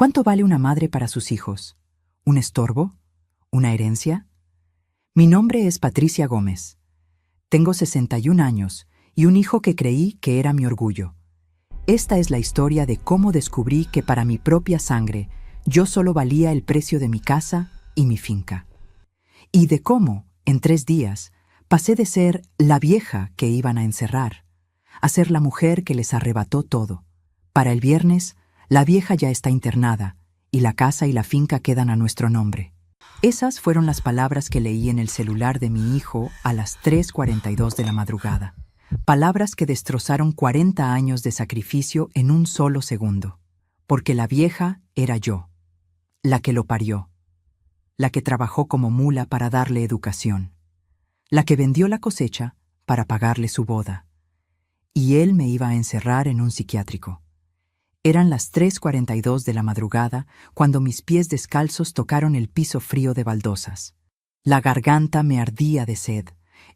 ¿Cuánto vale una madre para sus hijos? ¿Un estorbo? ¿Una herencia? Mi nombre es Patricia Gómez. Tengo 61 años y un hijo que creí que era mi orgullo. Esta es la historia de cómo descubrí que para mi propia sangre yo solo valía el precio de mi casa y mi finca. Y de cómo, en 3 días, pasé de ser la vieja que iban a encerrar a ser la mujer que les arrebató todo. Para el viernes, la vieja ya está internada y la casa y la finca quedan a nuestro nombre. Esas fueron las palabras que leí en el celular de mi hijo a las 3:42 de la madrugada. Palabras que destrozaron 40 años de sacrificio en un solo segundo. Porque la vieja era yo, la que lo parió, la que trabajó como mula para darle educación, la que vendió la cosecha para pagarle su boda. Y él me iba a encerrar en un psiquiátrico. Eran las 3:42 de la madrugada cuando mis pies descalzos tocaron el piso frío de baldosas. La garganta me ardía de sed,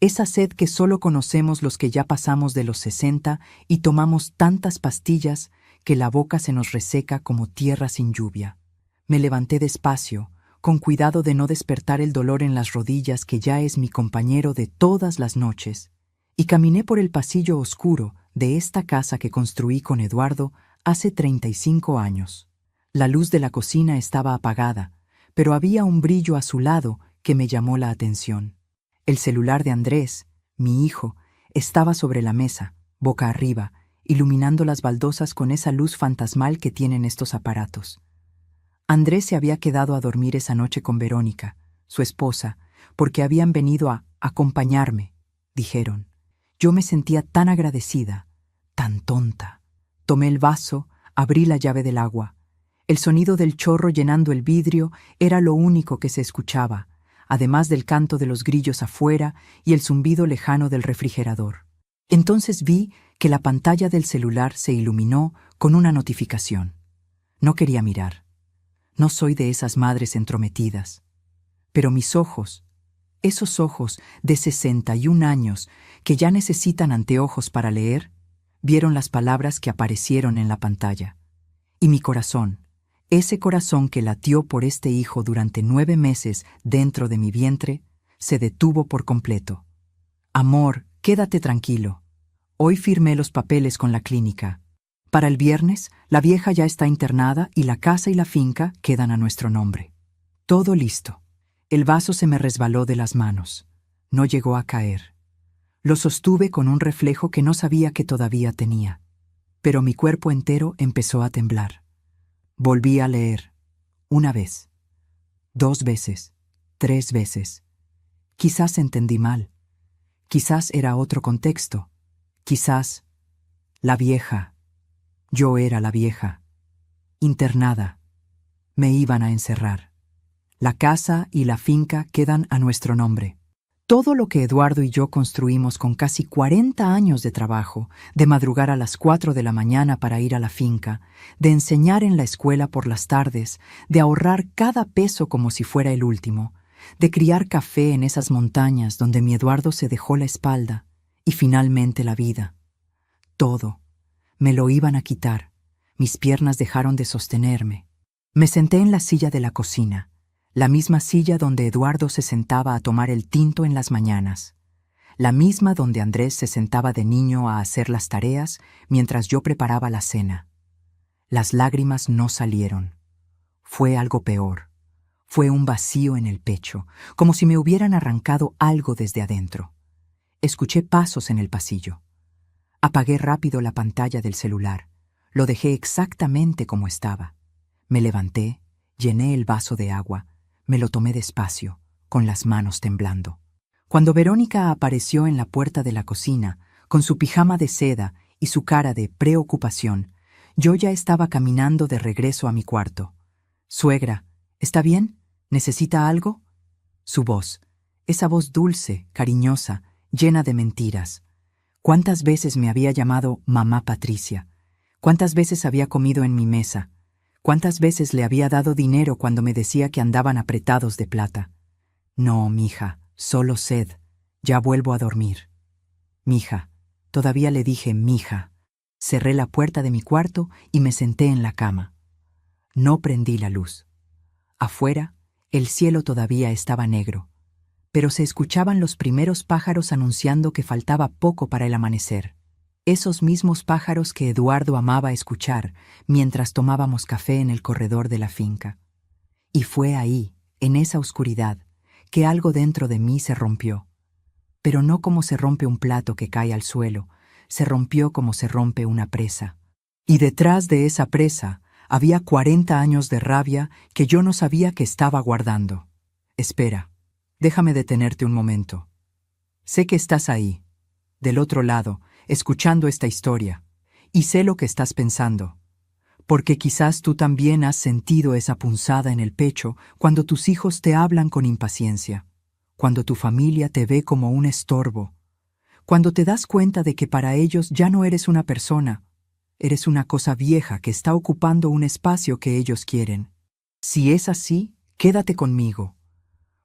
esa sed que solo conocemos los que ya pasamos de los 60 y tomamos tantas pastillas que la boca se nos reseca como tierra sin lluvia. Me levanté despacio, con cuidado de no despertar el dolor en las rodillas que ya es mi compañero de todas las noches, y caminé por el pasillo oscuro de esta casa que construí con Eduardo hace 35 años. La luz de la cocina estaba apagada, pero había un brillo azulado que me llamó la atención. El celular de Andrés, mi hijo, estaba sobre la mesa, boca arriba, iluminando las baldosas con esa luz fantasmal que tienen estos aparatos. Andrés se había quedado a dormir esa noche con Verónica, su esposa, porque habían venido a acompañarme, dijeron. Yo me sentía tan agradecida, tan tonta. Tomé el vaso, abrí la llave del agua. El sonido del chorro llenando el vidrio era lo único que se escuchaba, además del canto de los grillos afuera y el zumbido lejano del refrigerador. Entonces vi que la pantalla del celular se iluminó con una notificación. No quería mirar. No soy de esas madres entrometidas. Pero mis ojos, esos ojos de 61 años que ya necesitan anteojos para leer, vieron las palabras que aparecieron en la pantalla. Y mi corazón, ese corazón que latió por este hijo durante 9 meses dentro de mi vientre, se detuvo por completo. Amor, quédate tranquilo. Hoy firmé los papeles con la clínica. Para el viernes, la vieja ya está internada y la casa y la finca quedan a nuestro nombre. Todo listo. El vaso se me resbaló de las manos. No llegó a caer. Lo sostuve con un reflejo que no sabía que todavía tenía. Pero mi cuerpo entero empezó a temblar. Volví a leer. 1 vez. 2 veces. 3 veces. Quizás entendí mal. Quizás era otro contexto. Quizás la vieja. Yo era la vieja. Internada. Me iban a encerrar. La casa y la finca quedan a nuestro nombre. Todo lo que Eduardo y yo construimos con casi 40 años de trabajo, de madrugar a las 4 de la mañana para ir a la finca, de enseñar en la escuela por las tardes, de ahorrar cada peso como si fuera el último, de criar café en esas montañas donde mi Eduardo se dejó la espalda, y finalmente la vida. Todo. Me lo iban a quitar. Mis piernas dejaron de sostenerme. Me senté en la silla de la cocina, la misma silla donde Eduardo se sentaba a tomar el tinto en las mañanas, la misma donde Andrés se sentaba de niño a hacer las tareas mientras yo preparaba la cena. Las lágrimas no salieron. Fue algo peor. Fue un vacío en el pecho, como si me hubieran arrancado algo desde adentro. Escuché pasos en el pasillo. Apagué rápido la pantalla del celular. Lo dejé exactamente como estaba. Me levanté, llené el vaso de agua, me lo tomé despacio, con las manos temblando. Cuando Verónica apareció en la puerta de la cocina, con su pijama de seda y su cara de preocupación, yo ya estaba caminando de regreso a mi cuarto. «Suegra, ¿está bien? ¿Necesita algo?» Su voz, esa voz dulce, cariñosa, llena de mentiras. ¿Cuántas veces me había llamado mamá Patricia? ¿Cuántas veces había comido en mi mesa? ¿Cuántas veces le había dado dinero cuando me decía que andaban apretados de plata? No, mija, solo sed. Ya vuelvo a dormir. Mija, todavía le dije mija. Cerré la puerta de mi cuarto y me senté en la cama. No prendí la luz. Afuera, el cielo todavía estaba negro, pero se escuchaban los primeros pájaros anunciando que faltaba poco para el amanecer. Esos mismos pájaros que Eduardo amaba escuchar mientras tomábamos café en el corredor de la finca. Y fue ahí, en esa oscuridad, que algo dentro de mí se rompió. Pero no como se rompe un plato que cae al suelo, se rompió como se rompe una presa. Y detrás de esa presa había 40 años de rabia que yo no sabía que estaba guardando. Espera, déjame detenerte un momento. Sé que estás ahí, del otro lado, escuchando esta historia, y sé lo que estás pensando, porque quizás tú también has sentido esa punzada en el pecho cuando tus hijos te hablan con impaciencia, cuando tu familia te ve como un estorbo, cuando te das cuenta de que para ellos ya no eres una persona, eres una cosa vieja que está ocupando un espacio que ellos quieren. Si es así, quédate conmigo,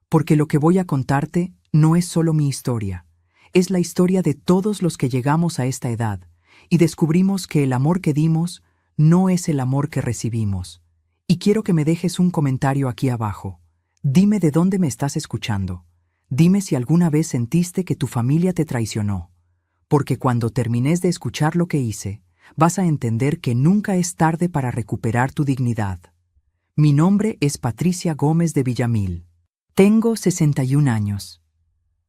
porque lo que voy a contarte no es solo mi historia, es la historia de todos los que llegamos a esta edad y descubrimos que el amor que dimos no es el amor que recibimos. Y quiero que me dejes un comentario aquí abajo. Dime de dónde me estás escuchando. Dime si alguna vez sentiste que tu familia te traicionó, porque cuando termines de escuchar lo que hice, vas a entender que nunca es tarde para recuperar tu dignidad. Mi nombre es Patricia Gómez de Villamil. Tengo 61 años.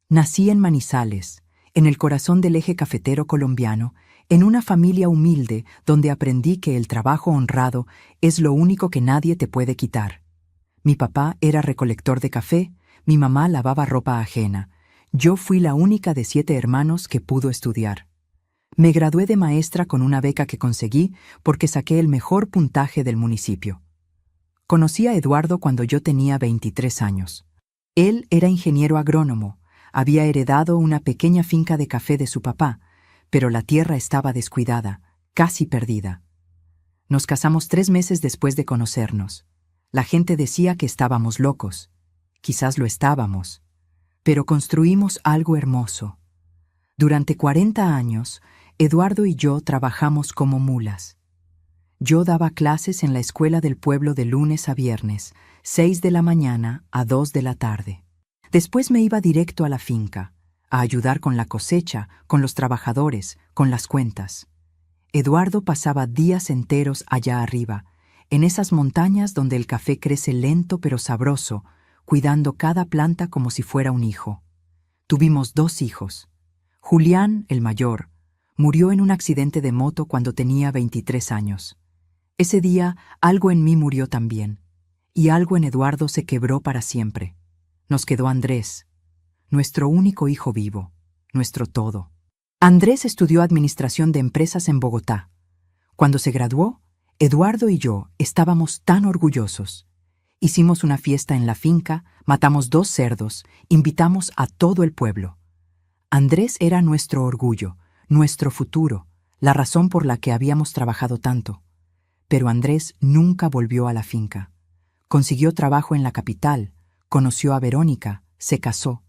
Nací en Manizales, en el corazón del eje cafetero colombiano, en una familia humilde donde aprendí que el trabajo honrado es lo único que nadie te puede quitar. Mi papá era recolector de café, mi mamá lavaba ropa ajena. Yo fui la única de 7 hermanos que pudo estudiar. Me gradué de maestra con una beca que conseguí porque saqué el mejor puntaje del municipio. Conocí a Eduardo cuando yo tenía 23 años. Él era ingeniero agrónomo, había heredado una pequeña finca de café de su papá, pero la tierra estaba descuidada, casi perdida. Nos casamos 3 meses después de conocernos. La gente decía que estábamos locos. Quizás lo estábamos. Pero construimos algo hermoso. Durante 40 años, Eduardo y yo trabajamos como mulas. Yo daba clases en la escuela del pueblo de lunes a viernes, 6 de la mañana a 2 de la tarde. Después me iba directo a la finca, a ayudar con la cosecha, con los trabajadores, con las cuentas. Eduardo pasaba días enteros allá arriba, en esas montañas donde el café crece lento pero sabroso, cuidando cada planta como si fuera un hijo. Tuvimos 2 hijos. Julián, el mayor, murió en un accidente de moto cuando tenía 23 años. Ese día algo en mí murió también, y algo en Eduardo se quebró para siempre. Nos quedó Andrés, nuestro único hijo vivo, nuestro todo. Andrés estudió administración de empresas en Bogotá. Cuando se graduó, Eduardo y yo estábamos tan orgullosos. Hicimos una fiesta en la finca, matamos 2 cerdos, invitamos a todo el pueblo. Andrés era nuestro orgullo, nuestro futuro, la razón por la que habíamos trabajado tanto. Pero Andrés nunca volvió a la finca. Consiguió trabajo en la capital, conoció a Verónica, se casó.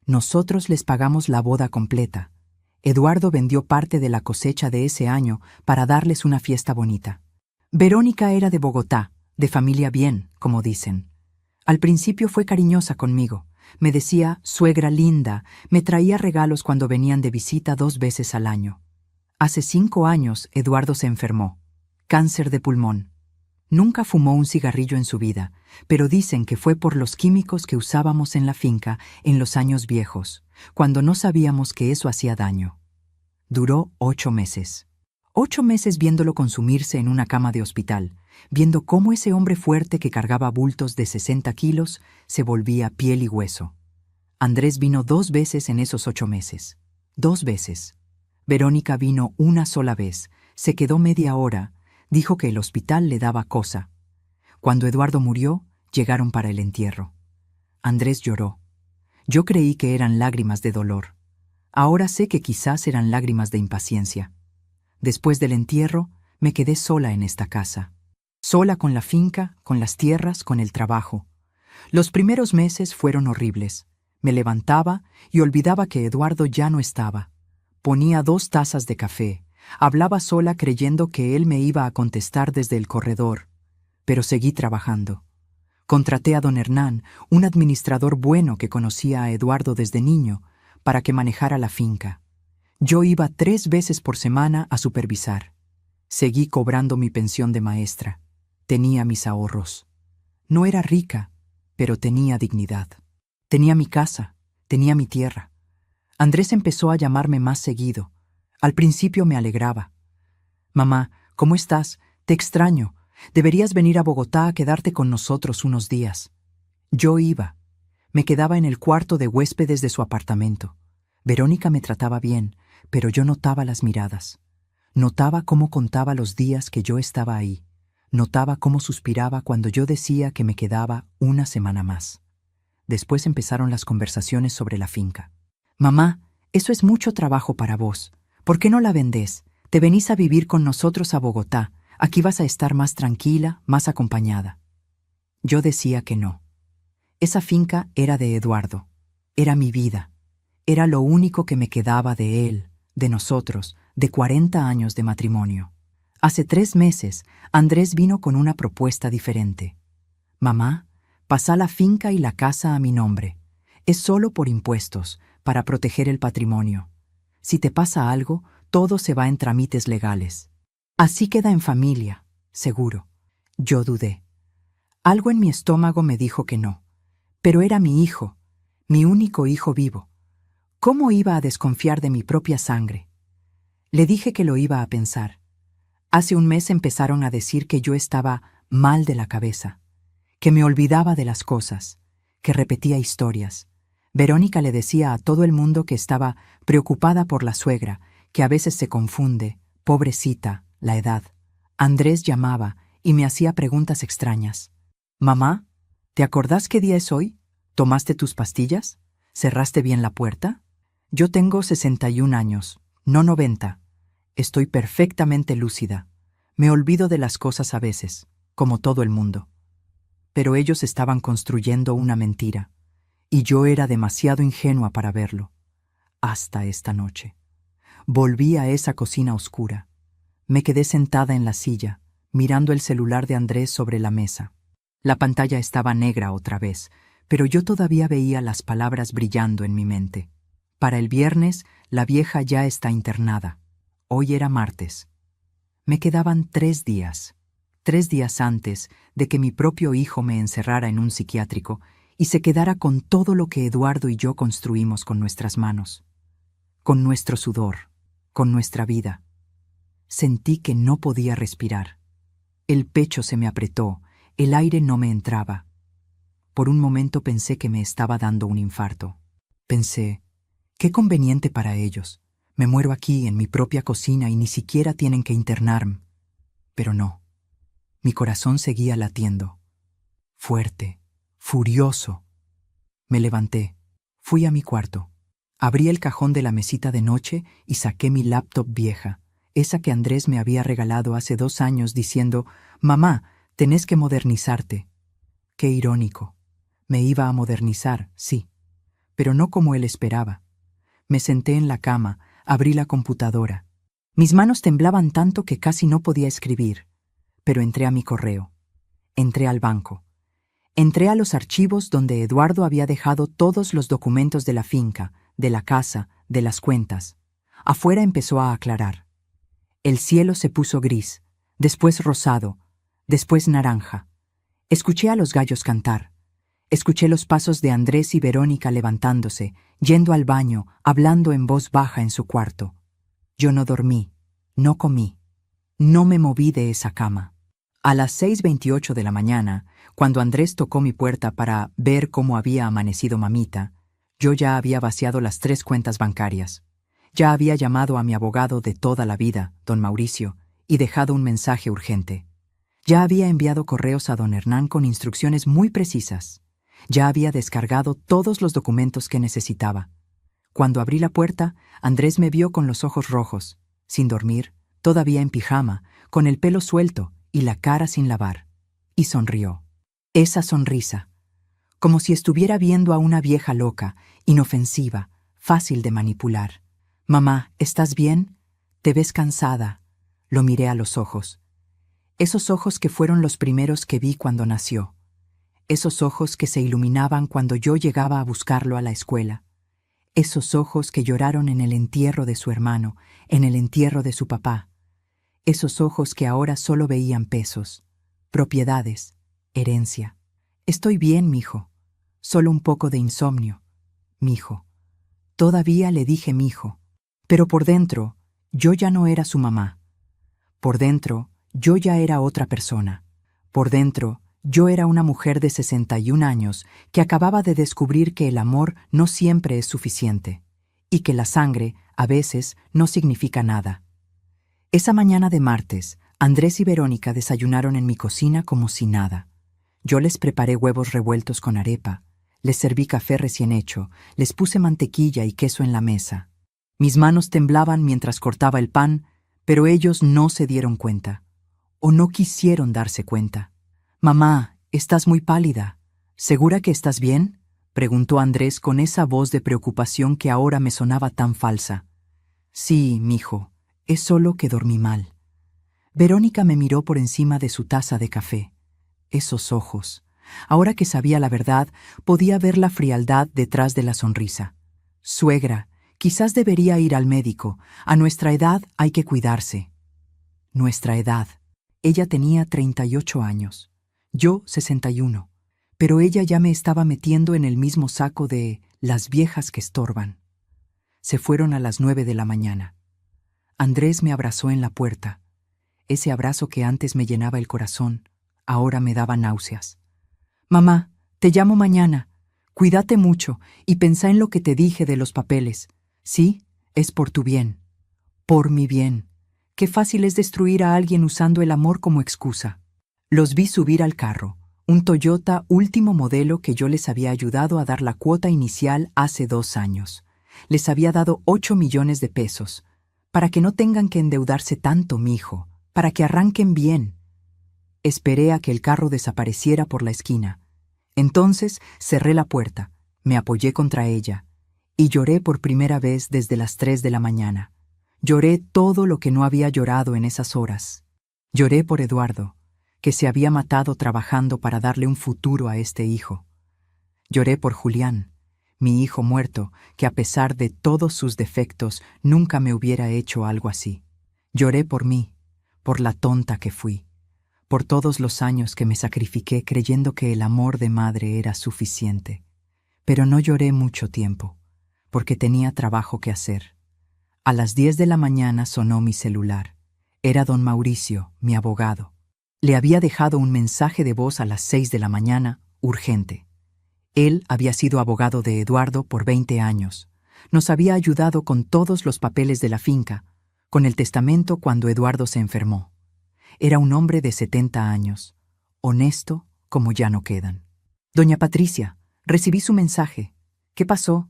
Nosotros les pagamos la boda completa. Eduardo vendió parte de la cosecha de ese año para darles una fiesta bonita. Verónica era de Bogotá, de familia bien, como dicen. Al principio fue cariñosa conmigo. Me decía, suegra linda, me traía regalos cuando venían de visita 2 veces al año. Hace 5 años, Eduardo se enfermó. Cáncer de pulmón. Nunca fumó un cigarrillo en su vida, pero dicen que fue por los químicos que usábamos en la finca en los años viejos, cuando no sabíamos que eso hacía daño. Duró 8 meses. 8 meses viéndolo consumirse en una cama de hospital, viendo cómo ese hombre fuerte que cargaba bultos de 60 kilos se volvía piel y hueso. Andrés vino 2 veces en esos 8 meses. 2 veces. Verónica vino una sola vez, se quedó media hora, dijo que el hospital le daba cosa. Cuando Eduardo murió, llegaron para el entierro. Andrés lloró. Yo creí que eran lágrimas de dolor. Ahora sé que quizás eran lágrimas de impaciencia. Después del entierro, me quedé sola en esta casa. Sola con la finca, con las tierras, con el trabajo. Los primeros meses fueron horribles. Me levantaba y olvidaba que Eduardo ya no estaba. Ponía 2 tazas de café. Hablaba sola creyendo que él me iba a contestar desde el corredor. pero seguí trabajando. Contraté a don Hernán, un administrador bueno que conocía a Eduardo desde niño, para que manejara la finca. Yo iba 3 veces por semana a supervisar. Seguí cobrando mi pensión de maestra. Tenía mis ahorros. No era rica, pero tenía dignidad. Tenía mi casa, tenía mi tierra. Andrés empezó a llamarme más seguido. Al principio me alegraba. «Mamá, ¿cómo estás? Te extraño. Deberías venir a Bogotá a quedarte con nosotros unos días». Yo iba. Me quedaba en el cuarto de huéspedes de su apartamento. Verónica me trataba bien, pero yo notaba las miradas. Notaba cómo contaba los días que yo estaba ahí. Notaba cómo suspiraba cuando yo decía que me quedaba una semana más. Después empezaron las conversaciones sobre la finca. «Mamá, eso es mucho trabajo para vos. ¿Por qué no la vendés? Te venís a vivir con nosotros a Bogotá. Aquí vas a estar más tranquila, más acompañada». Yo decía que no. Esa finca era de Eduardo. Era mi vida. Era lo único que me quedaba de él, de nosotros, de 40 años de matrimonio. Hace 3 meses, Andrés vino con una propuesta diferente. «Mamá, pasá la finca y la casa a mi nombre. Es solo por impuestos, para proteger el patrimonio. Si te pasa algo, todo se va en trámites legales. Así queda en familia, seguro». Yo dudé. Algo en mi estómago me dijo que no. Pero era mi hijo, mi único hijo vivo. ¿Cómo iba a desconfiar de mi propia sangre? Le dije que lo iba a pensar. Hace un mes empezaron a decir que yo estaba mal de la cabeza, que me olvidaba de las cosas, que repetía historias. Verónica le decía a todo el mundo que estaba preocupada por la suegra, que a veces se confunde, pobrecita, la edad. Andrés llamaba y me hacía preguntas extrañas. «Mamá, ¿te acordás qué día es hoy? ¿Tomaste tus pastillas? ¿Cerraste bien la puerta?» Yo tengo 61 años, no 90. Estoy perfectamente lúcida. Me olvido de las cosas a veces, como todo el mundo. Pero ellos estaban construyendo una mentira, y yo era demasiado ingenua para verlo. Hasta esta noche. Volví a esa cocina oscura. Me quedé sentada en la silla, mirando el celular de Andrés sobre la mesa. La pantalla estaba negra otra vez, pero yo todavía veía las palabras brillando en mi mente. Para el viernes, la vieja ya está internada. Hoy era martes. Me quedaban 3 días. 3 días antes de que mi propio hijo me encerrara en un psiquiátrico y se quedara con todo lo que Eduardo y yo construimos con nuestras manos. Con nuestro sudor, con nuestra vida. Sentí que no podía respirar. El pecho se me apretó, el aire no me entraba. Por un momento pensé que me estaba dando un infarto. Pensé, qué conveniente para ellos. Me muero aquí, en mi propia cocina, y ni siquiera tienen que internarme. Pero no. Mi corazón seguía latiendo. Fuerte, furioso. Me levanté. Fui a mi cuarto. Abrí el cajón de la mesita de noche y saqué mi laptop vieja, esa que Andrés me había regalado hace 2 años diciendo, «Mamá, tenés que modernizarte». Qué irónico. Me iba a modernizar, sí, pero no como él esperaba. Me senté en la cama, abrí la computadora. Mis manos temblaban tanto que casi no podía escribir, pero entré a mi correo. Entré al banco. Entré a los archivos donde Eduardo había dejado todos los documentos de la finca, de la casa, de las cuentas. Afuera empezó a aclarar. El cielo se puso gris, después rosado, después naranja. Escuché a los gallos cantar. Escuché los pasos de Andrés y Verónica levantándose, yendo al baño, hablando en voz baja en su cuarto. Yo no dormí, no comí, no me moví de esa cama. A las 6:28 de la mañana, cuando Andrés tocó mi puerta para ver cómo había amanecido mamita, yo ya había vaciado las 3 cuentas bancarias. Ya había llamado a mi abogado de toda la vida, don Mauricio, y dejado un mensaje urgente. Ya había enviado correos a don Hernán con instrucciones muy precisas. Ya había descargado todos los documentos que necesitaba. Cuando abrí la puerta, Andrés me vio con los ojos rojos, sin dormir, todavía en pijama, con el pelo suelto y la cara sin lavar. Y sonrió. Esa sonrisa, como si estuviera viendo a una vieja loca, inofensiva, fácil de manipular. «Mamá, ¿estás bien? Te ves cansada». Lo miré a los ojos. Esos ojos que fueron los primeros que vi cuando nació. Esos ojos que se iluminaban cuando yo llegaba a buscarlo a la escuela. Esos ojos que lloraron en el entierro de su hermano, en el entierro de su papá. Esos ojos que ahora solo veían pesos, propiedades, herencia. Estoy bien, mijo. Solo un poco de insomnio. Mijo. Todavía le dije mijo. Pero por dentro, yo ya no era su mamá. Por dentro, yo ya era otra persona. Por dentro, yo era una mujer de 61 años que acababa de descubrir que el amor no siempre es suficiente y que la sangre, a veces, no significa nada. Esa mañana de martes, Andrés y Verónica desayunaron en mi cocina como si nada. Yo les preparé huevos revueltos con arepa, les serví café recién hecho, les puse mantequilla y queso en la mesa. Mis manos temblaban mientras cortaba el pan, pero ellos no se dieron cuenta, o no quisieron darse cuenta. «Mamá, estás muy pálida. ¿Segura que estás bien?», preguntó Andrés con esa voz de preocupación que ahora me sonaba tan falsa. «Sí, mijo, es solo que dormí mal». Verónica me miró por encima de su taza de café. Esos ojos. Ahora que sabía la verdad, podía ver la frialdad detrás de la sonrisa. «Suegra, quizás debería ir al médico. A nuestra edad hay que cuidarse». Nuestra edad. Ella tenía 38 años. Yo 61. Pero ella ya me estaba metiendo en el mismo saco de las viejas que estorban. Se fueron a las 9 de la mañana. Andrés me abrazó en la puerta. Ese abrazo que antes me llenaba el corazón, ahora me daba náuseas. «Mamá, te llamo mañana. Cuídate mucho y pensá en lo que te dije de los papeles. Sí, es por tu bien. Por mi bien. Qué fácil es destruir a alguien usando el amor como excusa». Los vi subir al carro, un Toyota último modelo que yo les había ayudado a dar la cuota inicial hace 2 años. Les había dado 8 millones de pesos, para que no tengan que endeudarse tanto, mijo, para que arranquen bien. Esperé a que el carro desapareciera por la esquina. Entonces cerré la puerta, me apoyé contra ella, y lloré por primera vez desde las 3 de la mañana. Lloré todo lo que no había llorado en esas horas. Lloré por Eduardo, que se había matado trabajando para darle un futuro a este hijo. Lloré por Julián, mi hijo muerto, que a pesar de todos sus defectos nunca me hubiera hecho algo así. Lloré por mí, por la tonta que fui, por todos los años que me sacrifiqué creyendo que el amor de madre era suficiente. Pero no lloré mucho tiempo, porque tenía trabajo que hacer. A las 10 de la mañana sonó mi celular. Era don Mauricio, mi abogado. Le había dejado un mensaje de voz a las 6 de la mañana, urgente. Él había sido abogado de Eduardo por 20 años. Nos había ayudado con todos los papeles de la finca, con el testamento cuando Eduardo se enfermó. Era un hombre de 70 años, honesto como ya no quedan. «Doña Patricia, recibí su mensaje. ¿Qué pasó?».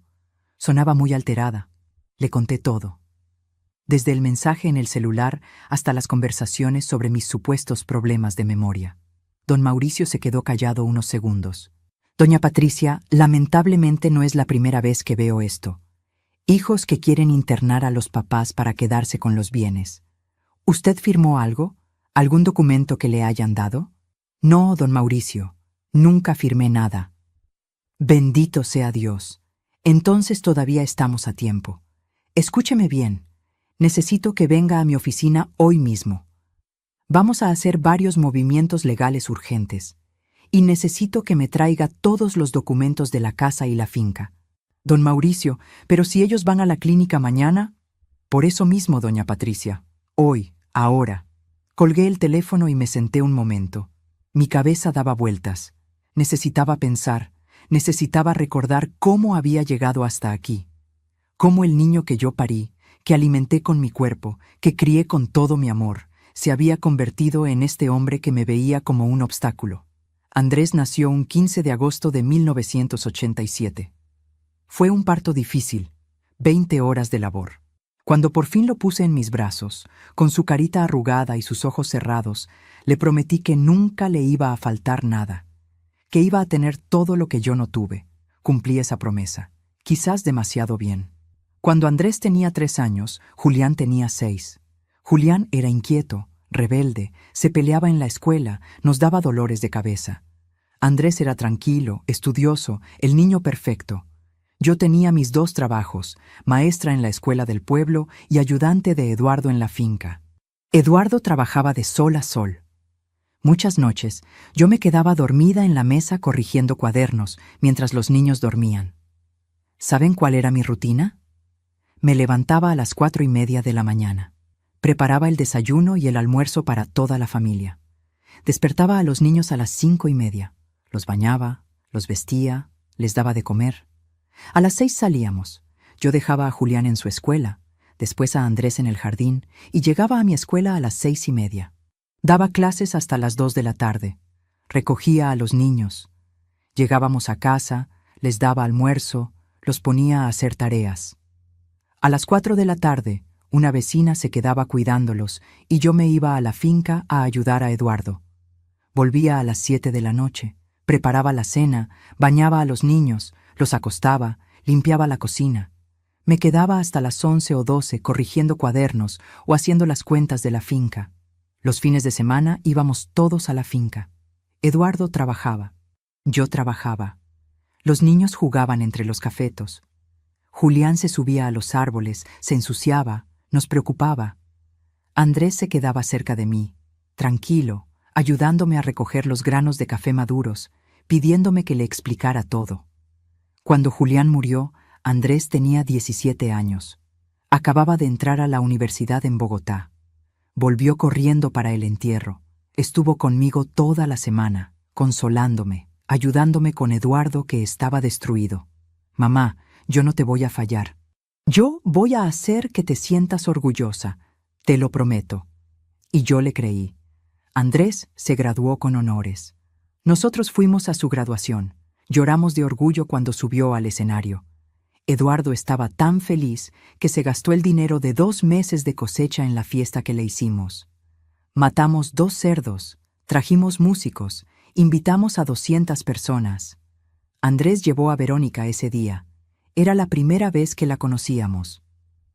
Sonaba muy alterada. Le conté todo. Desde el mensaje en el celular hasta las conversaciones sobre mis supuestos problemas de memoria. Don Mauricio se quedó callado unos segundos. «Doña Patricia, lamentablemente no es la primera vez que veo esto. Hijos que quieren internar a los papás para quedarse con los bienes. ¿Usted firmó algo? ¿Algún documento que le hayan dado?». «No, don Mauricio, nunca firmé nada». «Bendito sea Dios. Entonces todavía estamos a tiempo. Escúcheme bien. Necesito que venga a mi oficina hoy mismo. Vamos a hacer varios movimientos legales urgentes. Y necesito que me traiga todos los documentos de la casa y la finca». «Don Mauricio, pero si ellos van a la clínica mañana». «Por eso mismo, doña Patricia. Hoy, ahora». Colgué el teléfono y me senté un momento. Mi cabeza daba vueltas. Necesitaba pensar, necesitaba recordar cómo había llegado hasta aquí. Cómo el niño que yo parí, que alimenté con mi cuerpo, que crié con todo mi amor, se había convertido en este hombre que me veía como un obstáculo. Andrés nació un 15 de agosto de 1987. Fue un parto difícil, 20 horas de labor. Cuando por fin lo puse en mis brazos, con su carita arrugada y sus ojos cerrados, le prometí que nunca le iba a faltar nada, que iba a tener todo lo que yo no tuve. Cumplí esa promesa, quizás demasiado bien. Cuando Andrés tenía 3 años, Julián tenía 6. Julián era inquieto, rebelde, se peleaba en la escuela, nos daba dolores de cabeza. Andrés era tranquilo, estudioso, el niño perfecto. Yo tenía mis 2 trabajos, maestra en la escuela del pueblo y ayudante de Eduardo en la finca. Eduardo trabajaba de sol a sol. Muchas noches yo me quedaba dormida en la mesa corrigiendo cuadernos mientras los niños dormían. ¿Saben cuál era mi rutina? Me levantaba a las 4:30 de la mañana. Preparaba el desayuno y el almuerzo para toda la familia. Despertaba a los niños a las 5:30. Los bañaba, los vestía, les daba de comer. A las 6 salíamos. Yo dejaba a Julián en su escuela, después a Andrés en el jardín y llegaba a mi escuela a las 6:30. Daba clases hasta las 2 de la tarde. Recogía a los niños. Llegábamos a casa, les daba almuerzo, los ponía a hacer tareas. A las 4 de la tarde, una vecina se quedaba cuidándolos y yo me iba a la finca a ayudar a Eduardo. Volvía a las 7 de la noche, preparaba la cena, bañaba a los niños, los acostaba, limpiaba la cocina. Me quedaba hasta las 11 o 12 corrigiendo cuadernos o haciendo las cuentas de la finca. Los fines de semana íbamos todos a la finca. Eduardo trabajaba. Yo trabajaba. Los niños jugaban entre los cafetos. Julián se subía a los árboles, se ensuciaba, nos preocupaba. Andrés se quedaba cerca de mí, tranquilo, ayudándome a recoger los granos de café maduros, pidiéndome que le explicara todo. Cuando Julián murió, Andrés tenía 17 años. Acababa de entrar a la universidad en Bogotá. Volvió corriendo para el entierro. Estuvo conmigo toda la semana, consolándome, ayudándome con Eduardo que estaba destruido. Mamá, yo no te voy a fallar. Yo voy a hacer que te sientas orgullosa, te lo prometo. Y yo le creí. Andrés se graduó con honores. Nosotros fuimos a su graduación. Lloramos de orgullo cuando subió al escenario. Eduardo estaba tan feliz que se gastó el dinero de 2 meses de cosecha en la fiesta que le hicimos. Matamos 2 cerdos, trajimos músicos, invitamos a 200 personas. Andrés llevó a Verónica ese día. Era la primera vez que la conocíamos.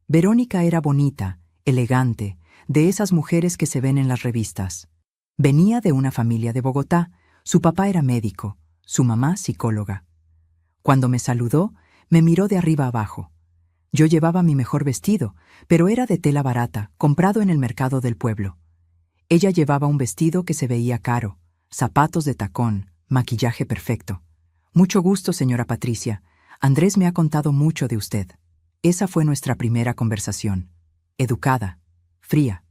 Verónica era bonita, elegante, de esas mujeres que se ven en las revistas. Venía de una familia de Bogotá, su papá era médico, su mamá psicóloga. Cuando me saludó, me miró de arriba abajo. Yo llevaba mi mejor vestido, pero era de tela barata, comprado en el mercado del pueblo. Ella llevaba un vestido que se veía caro, zapatos de tacón, maquillaje perfecto. Mucho gusto, señora Patricia. Andrés me ha contado mucho de usted. Esa fue nuestra primera conversación. Educada, fría.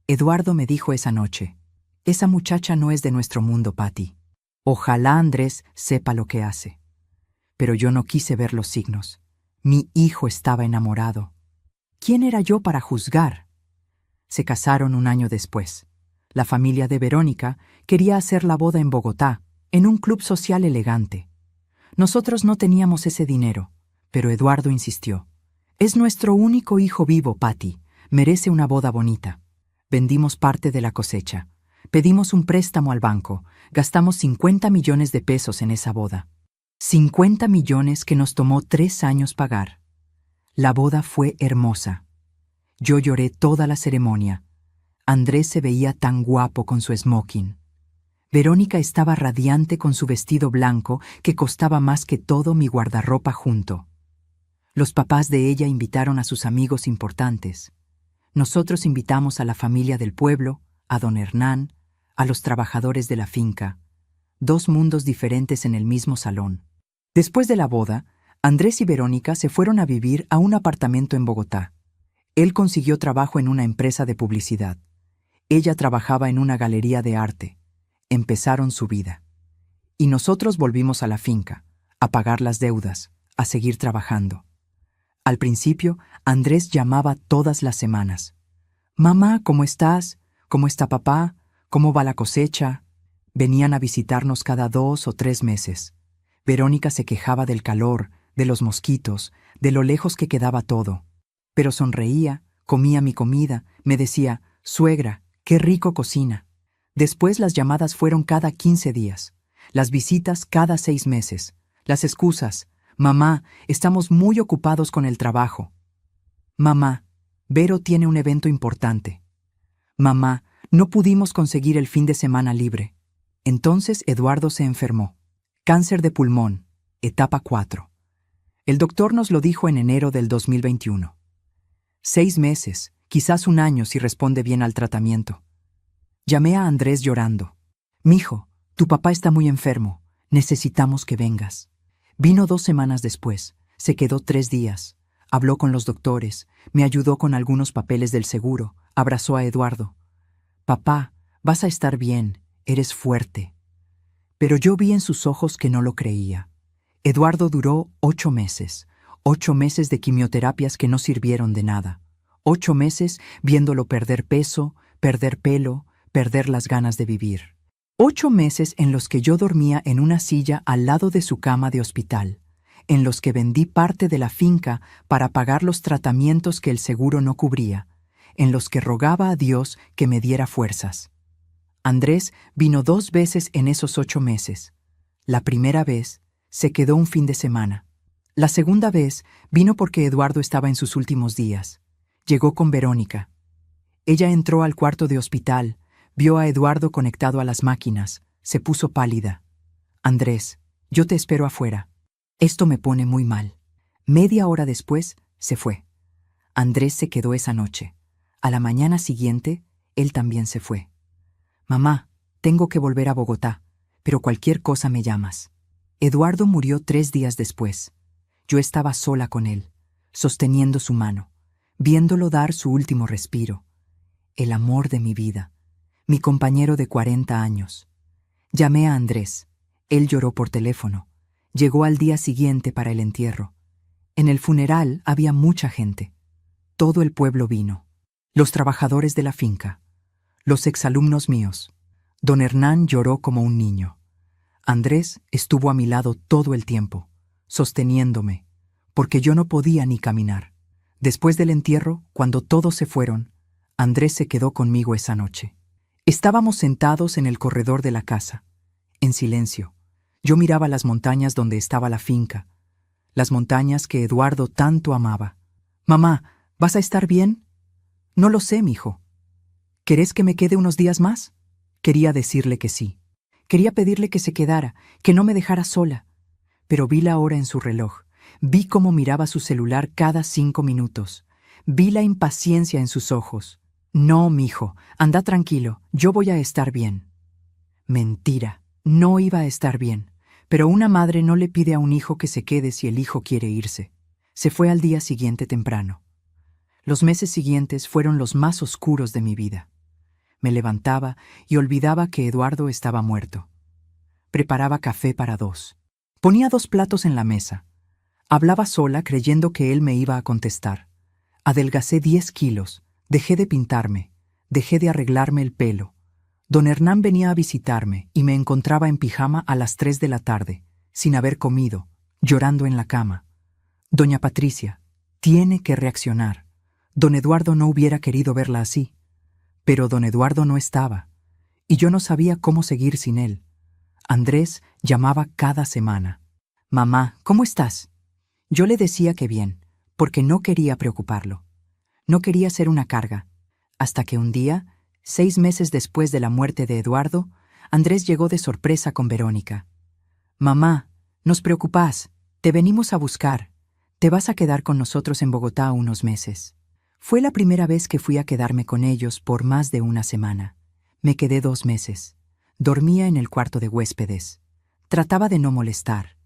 Eduardo me dijo esa noche: esa muchacha no es de nuestro mundo, Patty. Ojalá Andrés sepa lo que hace. Pero yo no quise ver los signos. Mi hijo estaba enamorado. ¿Quién era yo para juzgar? Se casaron un año después. La familia de Verónica quería hacer la boda en Bogotá, en un club social elegante. Nosotros no teníamos ese dinero, pero Eduardo insistió. Es nuestro único hijo vivo, Patty. Merece una boda bonita. Vendimos parte de la cosecha. Pedimos un préstamo al banco. Gastamos 50 millones de pesos en esa boda. 50 millones que nos tomó 3 años pagar. La boda fue hermosa. Yo lloré toda la ceremonia. Andrés se veía tan guapo con su smoking. Verónica estaba radiante con su vestido blanco que costaba más que todo mi guardarropa junto. Los papás de ella invitaron a sus amigos importantes. Nosotros invitamos a la familia del pueblo, a don Hernán, a los trabajadores de la finca. 2 mundos diferentes en el mismo salón. Después de la boda, Andrés y Verónica se fueron a vivir a un apartamento en Bogotá. Él consiguió trabajo en una empresa de publicidad. Ella trabajaba en una galería de arte. Empezaron su vida. Y nosotros volvimos a la finca, a pagar las deudas, a seguir trabajando. Al principio, Andrés llamaba todas las semanas. Mamá, ¿cómo estás? ¿Cómo está papá? ¿Cómo va la cosecha? Venían a visitarnos cada 2 o 3 meses. Verónica se quejaba del calor, de los mosquitos, de lo lejos que quedaba todo. Pero sonreía, comía mi comida, me decía: suegra, qué rico cocina. Después las llamadas fueron cada 15 días, las visitas cada 6 meses, las excusas: mamá, estamos muy ocupados con el trabajo. Mamá, Vero tiene un evento importante. Mamá, No pudimos conseguir el fin de semana libre. Entonces Eduardo se enfermó. Cáncer de pulmón, etapa 4. El doctor nos lo dijo en enero del 2021. 6 meses, quizás un año si responde bien al tratamiento. Llamé a Andrés llorando. Mijo, tu papá está muy enfermo. Necesitamos que vengas. Vino 2 semanas después. Se quedó 3 días. Habló con los doctores. Me ayudó con algunos papeles del seguro. Abrazó a Eduardo. Papá, vas a estar bien. Eres fuerte. Pero yo vi en sus ojos que no lo creía. Eduardo duró 8 meses. 8 meses de quimioterapias que no sirvieron de nada. 8 meses viéndolo perder peso, perder pelo, perder las ganas de vivir. 8 meses en los que yo dormía en una silla al lado de su cama de hospital, en los que vendí parte de la finca para pagar los tratamientos que el seguro no cubría, en los que rogaba a Dios que me diera fuerzas. Andrés vino 2 veces en esos 8 meses. La primera vez se quedó un fin de semana. La segunda vez vino porque Eduardo estaba en sus últimos días. Llegó con Verónica. Ella entró al cuarto de hospital, vio a Eduardo conectado a las máquinas, se puso pálida. Andrés, yo te espero afuera. Esto me pone muy mal. Media hora después, se fue. Andrés se quedó esa noche. A la mañana siguiente, él también se fue. Mamá, tengo que volver a Bogotá, pero cualquier cosa me llamas. Eduardo murió 3 días después. Yo estaba sola con él, sosteniendo su mano, viéndolo dar su último respiro. El amor de mi vida, mi compañero de 40 años. Llamé a Andrés. Él lloró por teléfono. Llegó al día siguiente para el entierro. En el funeral había mucha gente. Todo el pueblo vino. Los trabajadores de la finca. Los exalumnos míos. Don Hernán lloró como un niño. Andrés estuvo a mi lado todo el tiempo, sosteniéndome, porque yo no podía ni caminar. Después del entierro, cuando todos se fueron, Andrés se quedó conmigo esa noche. Estábamos sentados en el corredor de la casa, en silencio. Yo miraba las montañas donde estaba la finca, las montañas que Eduardo tanto amaba. Mamá, ¿vas a estar bien? No lo sé, mijo. ¿Querés que me quede unos días más? Quería decirle que sí. Quería pedirle que se quedara, que no me dejara sola. Pero vi la hora en su reloj. Vi cómo miraba su celular cada 5 minutos. Vi la impaciencia en sus ojos. No, mijo, anda tranquilo, yo voy a estar bien. Mentira, no iba a estar bien. Pero una madre no le pide a un hijo que se quede si el hijo quiere irse. Se fue al día siguiente temprano. Los meses siguientes fueron los más oscuros de mi vida. Me levantaba y olvidaba que Eduardo estaba muerto. Preparaba café para 2. Ponía 2 platos en la mesa. Hablaba sola creyendo que él me iba a contestar. Adelgacé 10 kilos, dejé de pintarme, dejé de arreglarme el pelo. Don Hernán venía a visitarme y me encontraba en pijama a las 3 de la tarde, sin haber comido, llorando en la cama. Doña Patricia, tiene que reaccionar. Don Eduardo no hubiera querido verla así. Pero don Eduardo no estaba, y yo no sabía cómo seguir sin él. Andrés llamaba cada semana. Mamá, ¿cómo estás? Yo le decía que bien, porque no quería preocuparlo. No quería ser una carga. Hasta que un día, 6 meses después de la muerte de Eduardo, Andrés llegó de sorpresa con Verónica. Mamá, nos preocupás, te venimos a buscar. Te vas a quedar con nosotros en Bogotá unos meses. Fue la primera vez que fui a quedarme con ellos por más de una semana. Me quedé 2 meses. Dormía en el cuarto de huéspedes. Trataba de no molestar.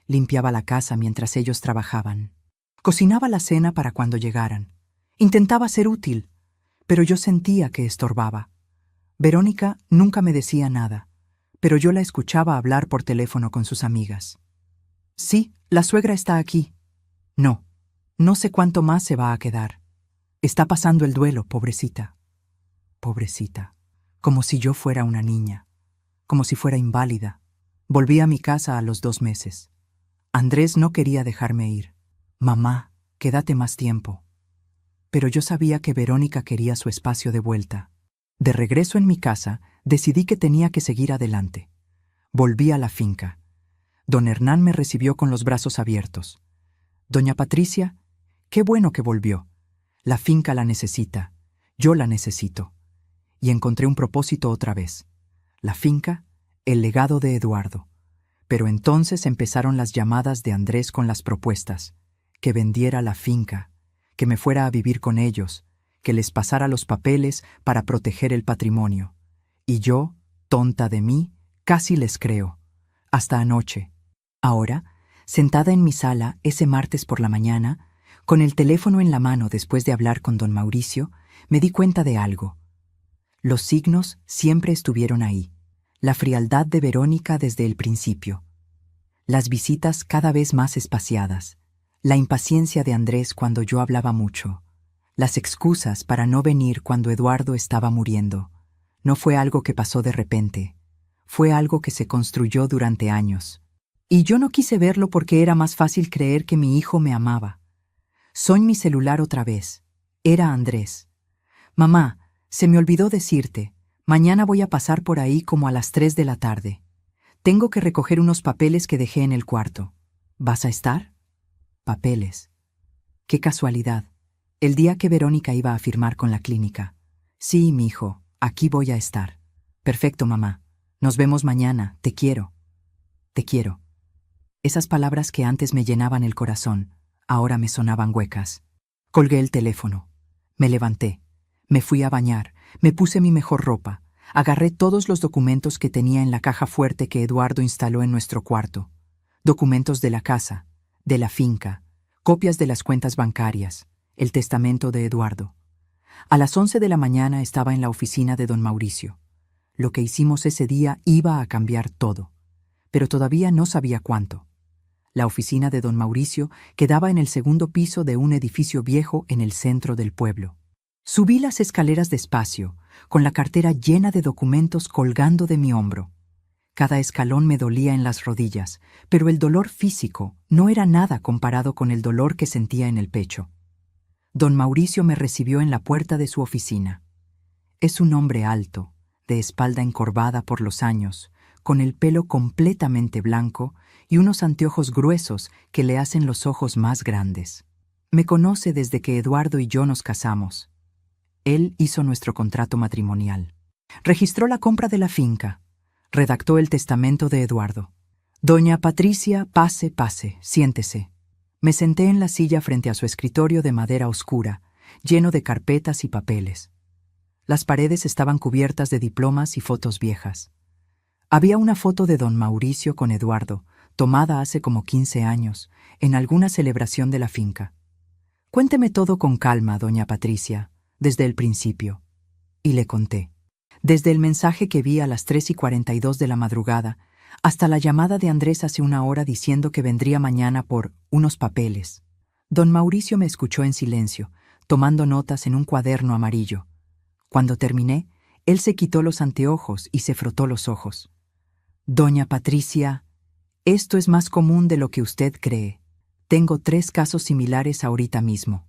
Limpiaba la casa mientras ellos trabajaban. Cocinaba la cena para cuando llegaran. Intentaba ser útil, pero yo sentía que estorbaba. Verónica nunca me decía nada, pero yo la escuchaba hablar por teléfono con sus amigas. Sí, la suegra está aquí. No, no sé cuánto más se va a quedar. Está pasando el duelo, pobrecita. Pobrecita. Como si yo fuera una niña. Como si fuera inválida. Volví a mi casa a los 2 meses. Andrés no quería dejarme ir. Mamá, quédate más tiempo. Pero yo sabía que Verónica quería su espacio de vuelta. De regreso en mi casa, decidí que tenía que seguir adelante. Volví a la finca. Don Hernán me recibió con los brazos abiertos. Doña Patricia, qué bueno que volvió. La finca la necesita. Yo la necesito. y encontré un propósito otra vez. La finca, el legado de Eduardo. Pero entonces empezaron las llamadas de Andrés con las propuestas. Que vendiera la finca, que me fuera a vivir con ellos, que les pasara los papeles para proteger el patrimonio. Y yo, tonta de mí, casi les creo. Hasta anoche. Ahora, sentada en mi sala ese martes por la mañana, con el teléfono en la mano después de hablar con don Mauricio, me di cuenta de algo. Los signos siempre estuvieron ahí. La frialdad de Verónica desde el principio. Las visitas cada vez más espaciadas. La impaciencia de Andrés cuando yo hablaba mucho. Las excusas para no venir cuando Eduardo estaba muriendo. No fue algo que pasó de repente. Fue algo que se construyó durante años. Y yo no quise verlo porque era más fácil creer que mi hijo me amaba. Soy mi celular otra vez. Era Andrés. Mamá, se me olvidó decirte, mañana voy a pasar por ahí como a las 3 de la tarde. Tengo que recoger unos papeles que dejé en el cuarto. ¿Vas a estar? Papeles. Qué casualidad. El día que Verónica iba a firmar con la clínica. Sí, mi hijo, aquí voy a estar. Perfecto, mamá. Nos vemos mañana. Te quiero. Te quiero. Esas palabras que antes me llenaban el corazón, ahora me sonaban huecas. Colgué el teléfono. Me levanté. Me fui a bañar. Me puse mi mejor ropa. Agarré todos los documentos que tenía en la caja fuerte que Eduardo instaló en nuestro cuarto. Documentos de la casa, de la finca, copias de las cuentas bancarias, el testamento de Eduardo. A las 11 de la mañana estaba en la oficina de don Mauricio. Lo que hicimos ese día iba a cambiar todo, pero todavía no sabía cuánto. La oficina de don Mauricio quedaba en el segundo piso de un edificio viejo en el centro del pueblo. Subí las escaleras despacio, con la cartera llena de documentos colgando de mi hombro. Cada escalón me dolía en las rodillas, pero el dolor físico no era nada comparado con el dolor que sentía en el pecho. Don Mauricio me recibió en la puerta de su oficina. Es un hombre alto, de espalda encorvada por los años, con el pelo completamente blanco y unos anteojos gruesos que le hacen los ojos más grandes. Me conoce desde que Eduardo y yo nos casamos. Él hizo nuestro contrato matrimonial. Registró la compra de la finca. Redactó el testamento de Eduardo. Doña Patricia, pase, pase, siéntese. Me senté en la silla frente a su escritorio de madera oscura, lleno de carpetas y papeles. Las paredes estaban cubiertas de diplomas y fotos viejas. Había una foto de don Mauricio con Eduardo, tomada hace como 15 años, en alguna celebración de la finca. Cuénteme todo con calma, doña Patricia, desde el principio. Y le conté. Desde el mensaje que vi a las 3:42 de la madrugada, hasta la llamada de Andrés hace una hora diciendo que vendría mañana por unos papeles. Don Mauricio me escuchó en silencio, tomando notas en un cuaderno amarillo. Cuando terminé, él se quitó los anteojos y se frotó los ojos. Doña Patricia, esto es más común de lo que usted cree. Tengo 3 casos similares ahorita mismo.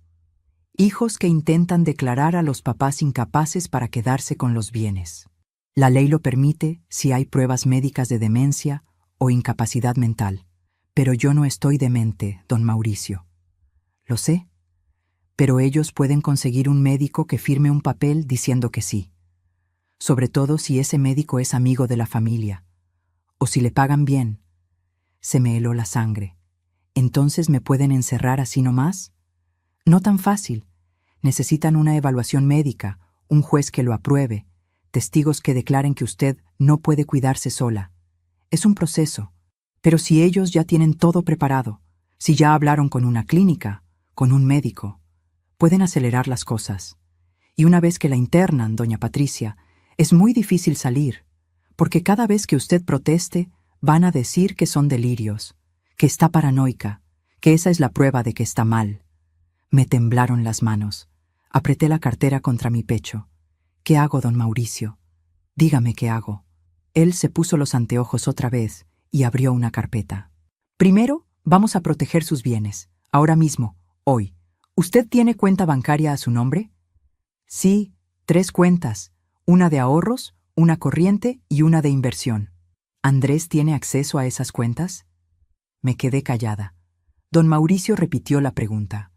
Hijos que intentan declarar a los papás incapaces para quedarse con los bienes. La ley lo permite si hay pruebas médicas de demencia o incapacidad mental. Pero yo no estoy demente, don Mauricio. Lo sé. Pero ellos pueden conseguir un médico que firme un papel diciendo que sí. Sobre todo si ese médico es amigo de la familia. O si le pagan bien. Se me heló la sangre. ¿Entonces me pueden encerrar así nomás? No tan fácil. Necesitan una evaluación médica, un juez que lo apruebe, testigos que declaren que usted no puede cuidarse sola. Es un proceso. Pero si ellos ya tienen todo preparado, si ya hablaron con una clínica, con un médico, pueden acelerar las cosas. Y una vez que la internan, doña Patricia, es muy difícil salir, porque cada vez que usted proteste, van a decir que son delirios, que está paranoica, que esa es la prueba de que está mal. Me temblaron las manos. Apreté la cartera contra mi pecho. ¿Qué hago, don Mauricio? Dígame qué hago. Él se puso los anteojos otra vez y abrió una carpeta. Primero, vamos a proteger sus bienes. Ahora mismo, hoy. ¿Usted tiene cuenta bancaria a su nombre? Sí, 3 cuentas. Una de ahorros, una corriente y una de inversión. ¿Andrés tiene acceso a esas cuentas? Me quedé callada. Don Mauricio repitió la pregunta.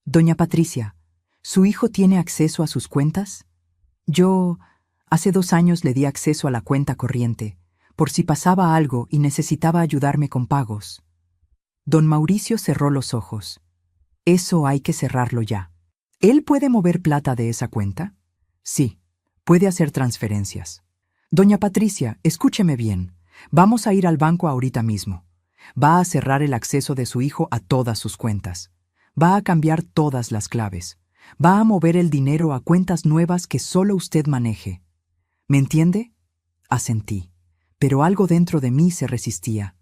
Doña Patricia, ¿su hijo tiene acceso a sus cuentas? Yo... Hace 2 años le di acceso a la cuenta corriente, por si pasaba algo y necesitaba ayudarme con pagos. Don Mauricio cerró los ojos. Eso hay que cerrarlo ya. ¿Él puede mover plata de esa cuenta? Sí, puede hacer transferencias. Doña Patricia, escúcheme bien. Vamos a ir al banco ahorita mismo. Va a cerrar el acceso de su hijo a todas sus cuentas. Va a cambiar todas las claves. Va a mover el dinero a cuentas nuevas que solo usted maneje. ¿Me entiende? Asentí, pero algo dentro de mí se resistía.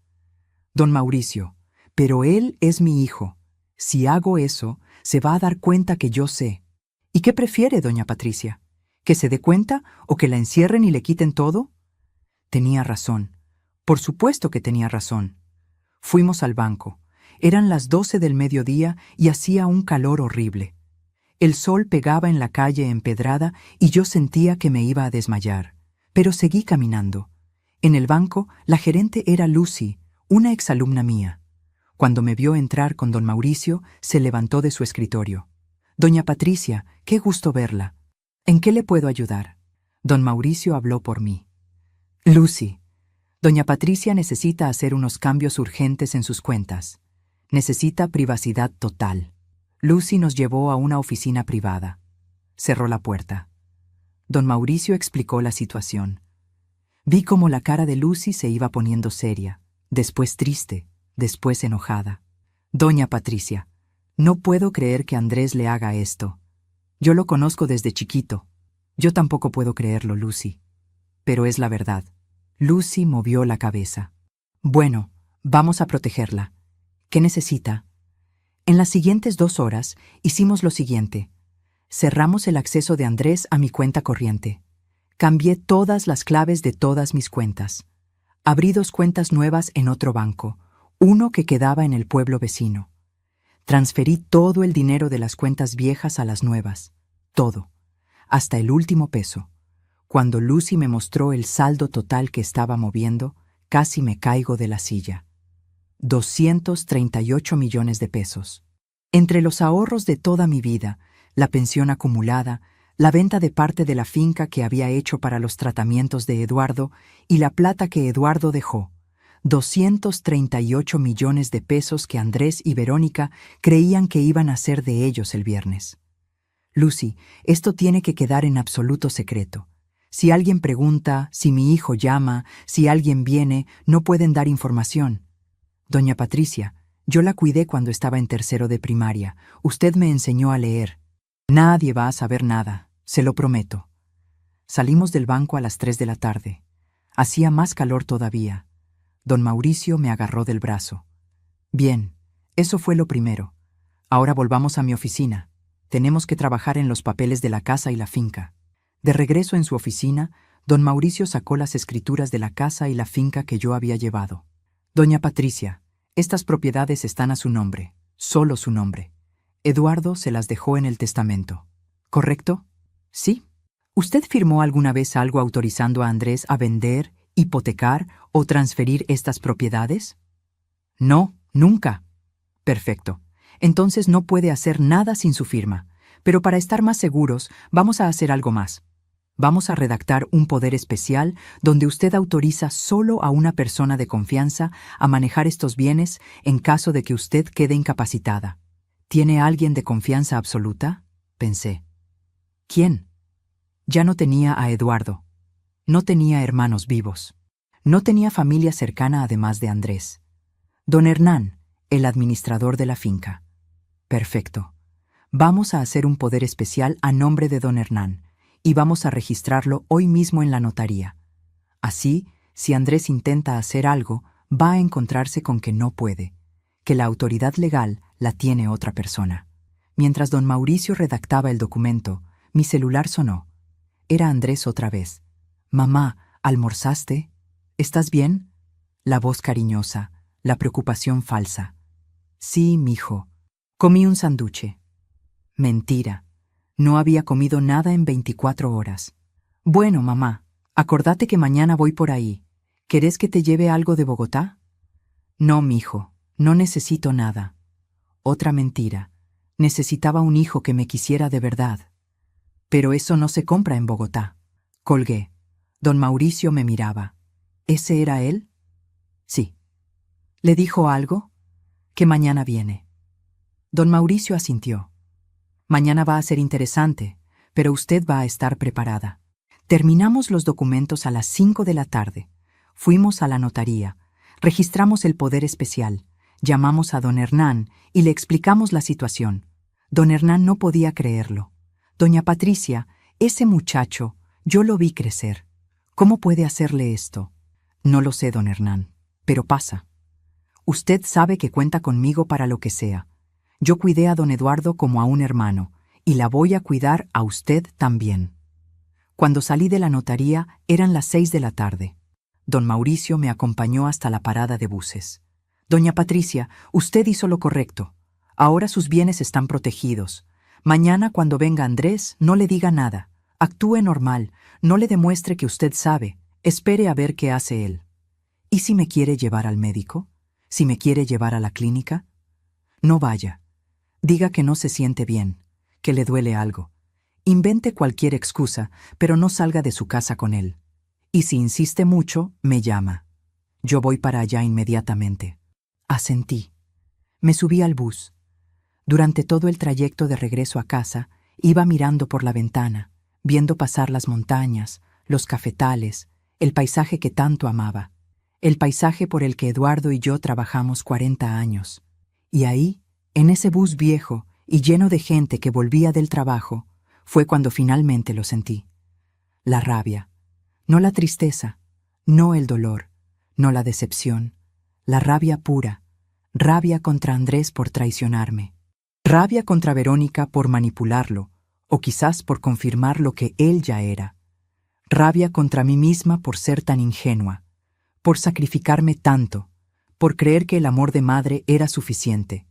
Don Mauricio, pero él es mi hijo. Si hago eso, se va a dar cuenta que yo sé. ¿Y qué prefiere, doña Patricia? ¿Que se dé cuenta o que la encierren y le quiten todo? Tenía razón. Por supuesto que tenía razón. Fuimos al banco. Eran las 12 del mediodía y hacía un calor horrible. El sol pegaba en la calle empedrada y yo sentía que me iba a desmayar. Pero seguí caminando. En el banco, la gerente era Lucy, una exalumna mía. Cuando me vio entrar con don Mauricio, se levantó de su escritorio. Doña Patricia, qué gusto verla. ¿En qué le puedo ayudar? Don Mauricio habló por mí. Lucy, doña Patricia necesita hacer unos cambios urgentes en sus cuentas. Necesita privacidad total. Lucy nos llevó a una oficina privada. Cerró la puerta. Don Mauricio explicó la situación. Vi cómo la cara de Lucy se iba poniendo seria, después triste, después enojada. Doña Patricia, no puedo creer que Andrés le haga esto. Yo lo conozco desde chiquito. Yo tampoco puedo creerlo, Lucy. Pero es la verdad. Lucy movió la cabeza. Bueno, vamos a protegerla. ¿Qué necesita? En las siguientes 2 horas hicimos lo siguiente. Cerramos el acceso de Andrés a mi cuenta corriente. Cambié todas las claves de todas mis cuentas. Abrí 2 cuentas nuevas en otro banco, uno que quedaba en el pueblo vecino. Transferí todo el dinero de las cuentas viejas a las nuevas. Todo. Hasta el último peso. Cuando Lucy me mostró el saldo total que estaba moviendo, casi me caigo de la silla. 238 millones de pesos. Entre los ahorros de toda mi vida, la pensión acumulada, la venta de parte de la finca que había hecho para los tratamientos de Eduardo y la plata que Eduardo dejó, 238 millones de pesos que Andrés y Verónica creían que iban a ser de ellos el viernes. Lucy, esto tiene que quedar en absoluto secreto. Si alguien pregunta, si mi hijo llama, si alguien viene, no pueden dar información. Doña Patricia, yo la cuidé cuando estaba en 3º de primaria. Usted me enseñó a leer. Nadie va a saber nada, se lo prometo. Salimos del banco a las 3 de la tarde. Hacía más calor todavía. Don Mauricio me agarró del brazo. Bien, eso fue lo primero. Ahora volvamos a mi oficina. Tenemos que trabajar en los papeles de la casa y la finca. De regreso en su oficina, don Mauricio sacó las escrituras de la casa y la finca que yo había llevado. Doña Patricia, estas propiedades están a su nombre, solo su nombre. Eduardo se las dejó en el testamento. ¿Correcto? Sí. ¿Usted firmó alguna vez algo autorizando a Andrés a vender, hipotecar o transferir estas propiedades? No, nunca. Perfecto. Entonces no puede hacer nada sin su firma. Pero para estar más seguros, vamos a hacer algo más. Vamos a redactar un poder especial donde usted autoriza solo a una persona de confianza a manejar estos bienes en caso de que usted quede incapacitada. ¿Tiene alguien de confianza absoluta? Pensé. ¿Quién? Ya no tenía a Eduardo. No tenía hermanos vivos. No tenía familia cercana además de Andrés. Don Hernán, el administrador de la finca. Perfecto. Vamos a hacer un poder especial a nombre de don Hernán y vamos a registrarlo hoy mismo en la notaría. Así, si Andrés intenta hacer algo, va a encontrarse con que no puede, que la autoridad legal la tiene otra persona. Mientras don Mauricio redactaba el documento, mi celular sonó. Era Andrés otra vez. «Mamá, ¿almorzaste? ¿Estás bien?» La voz cariñosa, la preocupación falsa. «Sí, mijo. Comí un sanduche». Mentira. No había comido nada en 24 horas. «Bueno, mamá, acordate que mañana voy por ahí. ¿Querés que te lleve algo de Bogotá?» «No, mijo, no necesito nada». Otra mentira. Necesitaba un hijo que me quisiera de verdad. Pero eso no se compra en Bogotá. Colgué. Don Mauricio me miraba. ¿Ese era él? Sí. ¿Le dijo algo? Que mañana viene. Don Mauricio asintió. Mañana va a ser interesante, pero usted va a estar preparada. Terminamos los documentos a las 5 de la tarde. Fuimos a la notaría. Registramos el poder especial. Llamamos a don Hernán y le explicamos la situación. Don Hernán no podía creerlo. Doña Patricia, ese muchacho, yo lo vi crecer. ¿Cómo puede hacerle esto? No lo sé, don Hernán, pero pasa. Usted sabe que cuenta conmigo para lo que sea. Yo cuidé a don Eduardo como a un hermano, y la voy a cuidar a usted también. Cuando salí de la notaría eran las 6 de la tarde. Don Mauricio me acompañó hasta la parada de buses. Doña Patricia, usted hizo lo correcto. Ahora sus bienes están protegidos. Mañana cuando venga Andrés, no le diga nada. Actúe normal, no le demuestre que usted sabe. Espere a ver qué hace él. ¿Y si me quiere llevar al médico? ¿Si me quiere llevar a la clínica? No vaya. Diga que no se siente bien, que le duele algo. Invente cualquier excusa, pero no salga de su casa con él. Y si insiste mucho, me llama. Yo voy para allá inmediatamente. Asentí. Me subí al bus. Durante todo el trayecto de regreso a casa, iba mirando por la ventana, viendo pasar las montañas, los cafetales, el paisaje que tanto amaba, el paisaje por el que Eduardo y yo trabajamos 40 años. Y ahí, en ese bus viejo y lleno de gente que volvía del trabajo, fue cuando finalmente lo sentí. La rabia, no la tristeza, no el dolor, no la decepción, la rabia pura, rabia contra Andrés por traicionarme, rabia contra Verónica por manipularlo, o quizás por confirmar lo que él ya era, rabia contra mí misma por ser tan ingenua, por sacrificarme tanto, por creer que el amor de madre era suficiente,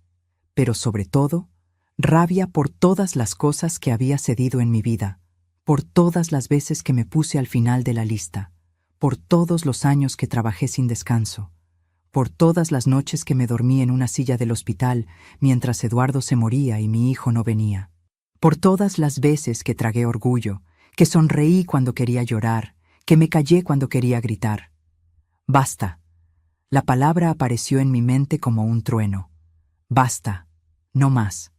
pero sobre todo, rabia por todas las cosas que había cedido en mi vida, por todas las veces que me puse al final de la lista, por todos los años que trabajé sin descanso, por todas las noches que me dormí en una silla del hospital mientras Eduardo se moría y mi hijo no venía, por todas las veces que tragué orgullo, que sonreí cuando quería llorar, que me callé cuando quería gritar. Basta. La palabra apareció en mi mente como un trueno. Basta. No más.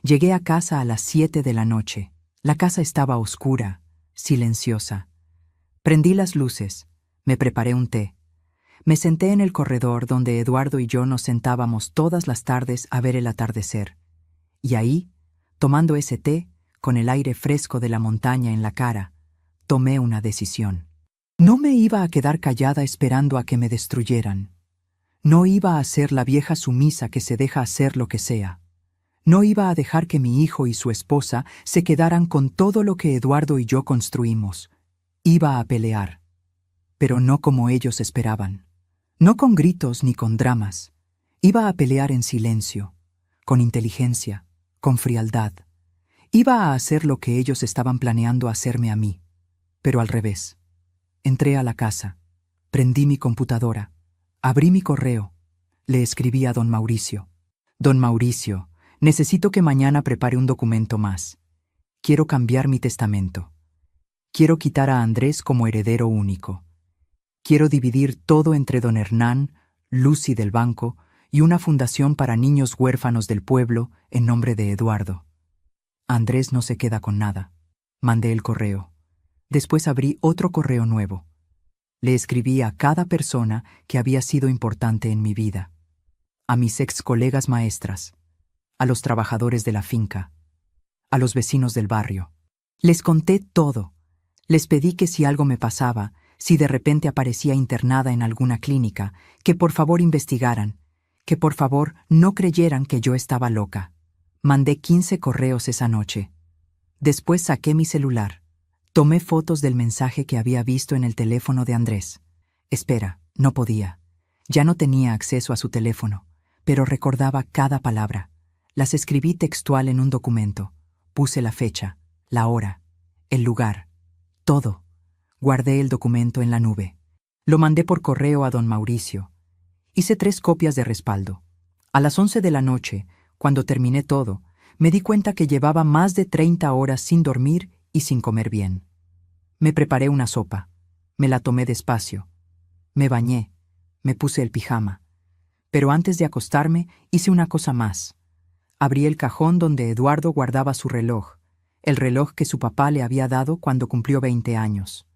Llegué a casa a las 7 de la noche. La casa estaba oscura, silenciosa. Prendí las luces, me preparé un té. Me senté en el corredor donde Eduardo y yo nos sentábamos todas las tardes a ver el atardecer. Y ahí, tomando ese té, con el aire fresco de la montaña en la cara, tomé una decisión. No me iba a quedar callada esperando a que me destruyeran. No iba a ser la vieja sumisa que se deja hacer lo que sea. No iba a dejar que mi hijo y su esposa se quedaran con todo lo que Eduardo y yo construimos. Iba a pelear, pero no como ellos esperaban. No con gritos ni con dramas. Iba a pelear en silencio, con inteligencia, con frialdad. Iba a hacer lo que ellos estaban planeando hacerme a mí, pero al revés. Entré a la casa, prendí mi computadora, abrí mi correo, le escribí a don Mauricio. Don Mauricio, necesito que mañana prepare un documento más. Quiero cambiar mi testamento. Quiero quitar a Andrés como heredero único. Quiero dividir todo entre don Hernán, Lucy del banco y una fundación para niños huérfanos del pueblo en nombre de Eduardo. Andrés no se queda con nada. Mandé el correo. Después abrí otro correo nuevo. Le escribí a cada persona que había sido importante en mi vida. A mis ex colegas maestras, a los trabajadores de la finca, a los vecinos del barrio. Les conté todo. Les pedí que si algo me pasaba, si de repente aparecía internada en alguna clínica, que por favor investigaran, que por favor no creyeran que yo estaba loca. Mandé 15 correos esa noche. Después saqué mi celular. Tomé fotos del mensaje que había visto en el teléfono de Andrés. Espera, no podía. Ya no tenía acceso a su teléfono, pero recordaba cada palabra. Las escribí textual en un documento. Puse la fecha, la hora, el lugar, todo. Guardé el documento en la nube. Lo mandé por correo a don Mauricio. Hice 3 copias de respaldo. A las 11 de la noche, cuando terminé todo, me di cuenta que llevaba más de 30 horas sin dormir y sin comer bien. Me preparé una sopa. Me la tomé despacio. Me bañé. Me puse el pijama. Pero antes de acostarme, hice una cosa más. Abrí el cajón donde Eduardo guardaba su reloj, el reloj que su papá le había dado cuando cumplió 20 años.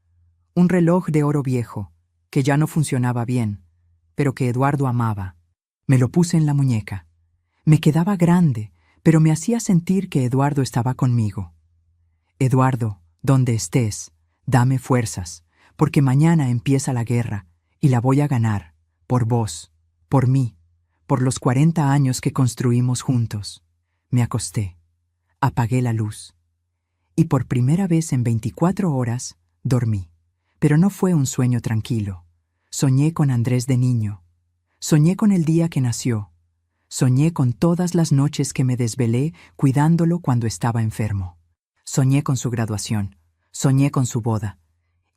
Un reloj de oro viejo, que ya no funcionaba bien, pero que Eduardo amaba. Me lo puse en la muñeca. Me quedaba grande, pero me hacía sentir que Eduardo estaba conmigo. Eduardo, donde estés, dame fuerzas, porque mañana empieza la guerra, y la voy a ganar, por vos, por mí, por los 40 años que construimos juntos. Me acosté, apagué la luz, y por primera vez en 24 horas dormí. Pero no fue un sueño tranquilo. Soñé con Andrés de niño. Soñé con el día que nació. Soñé con todas las noches que me desvelé cuidándolo cuando estaba enfermo. Soñé con su graduación. Soñé con su boda.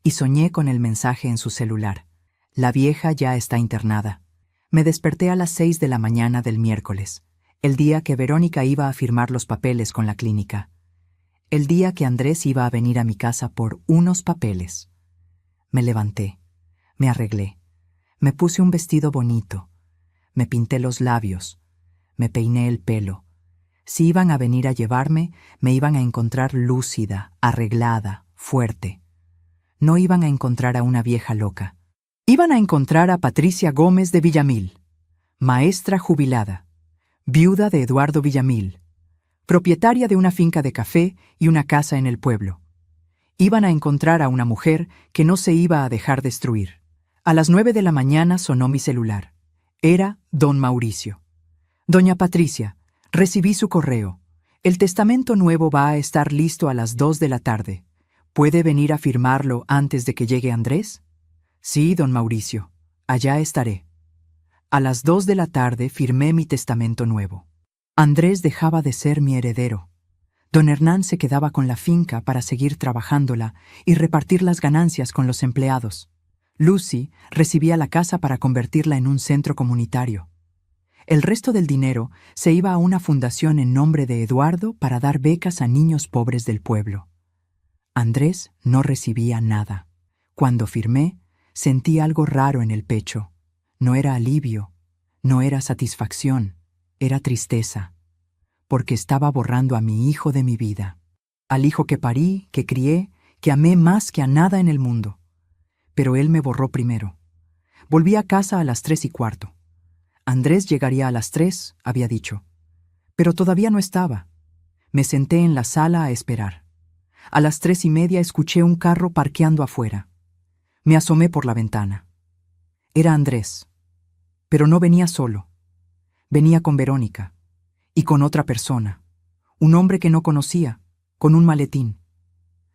Y soñé con el mensaje en su celular. La vieja ya está internada. Me desperté a las 6 de la mañana del miércoles, el día que Verónica iba a firmar los papeles con la clínica. El día que Andrés iba a venir a mi casa por unos papeles. Me levanté, me arreglé, me puse un vestido bonito, me pinté los labios, me peiné el pelo. Si iban a venir a llevarme, me iban a encontrar lúcida, arreglada, fuerte. No iban a encontrar a una vieja loca. Iban a encontrar a Patricia Gómez de Villamil, maestra jubilada, viuda de Eduardo Villamil, propietaria de una finca de café y una casa en el pueblo. Iban a encontrar a una mujer que no se iba a dejar destruir. A las 9 de la mañana sonó mi celular. Era don Mauricio. Doña Patricia, recibí su correo. El testamento nuevo va a estar listo a las 2 de la tarde. ¿Puede venir a firmarlo antes de que llegue Andrés? Sí, don Mauricio. Allá estaré. A las 2 de la tarde firmé mi testamento nuevo. Andrés dejaba de ser mi heredero. Don Hernán se quedaba con la finca para seguir trabajándola y repartir las ganancias con los empleados. Lucy recibía la casa para convertirla en un centro comunitario. El resto del dinero se iba a una fundación en nombre de Eduardo para dar becas a niños pobres del pueblo. Andrés no recibía nada. Cuando firmé, sentí algo raro en el pecho. No era alivio, no era satisfacción, era tristeza, porque estaba borrando a mi hijo de mi vida, al hijo que parí, que crié, que amé más que a nada en el mundo. Pero él me borró primero. Volví a casa a las 3:15. Andrés llegaría a las 3, había dicho. Pero todavía no estaba. Me senté en la sala a esperar. A las 3:30 escuché un carro parqueando afuera. Me asomé por la ventana. Era Andrés. Pero no venía solo. Venía con Verónica. Y con otra persona. Un hombre que no conocía, con un maletín.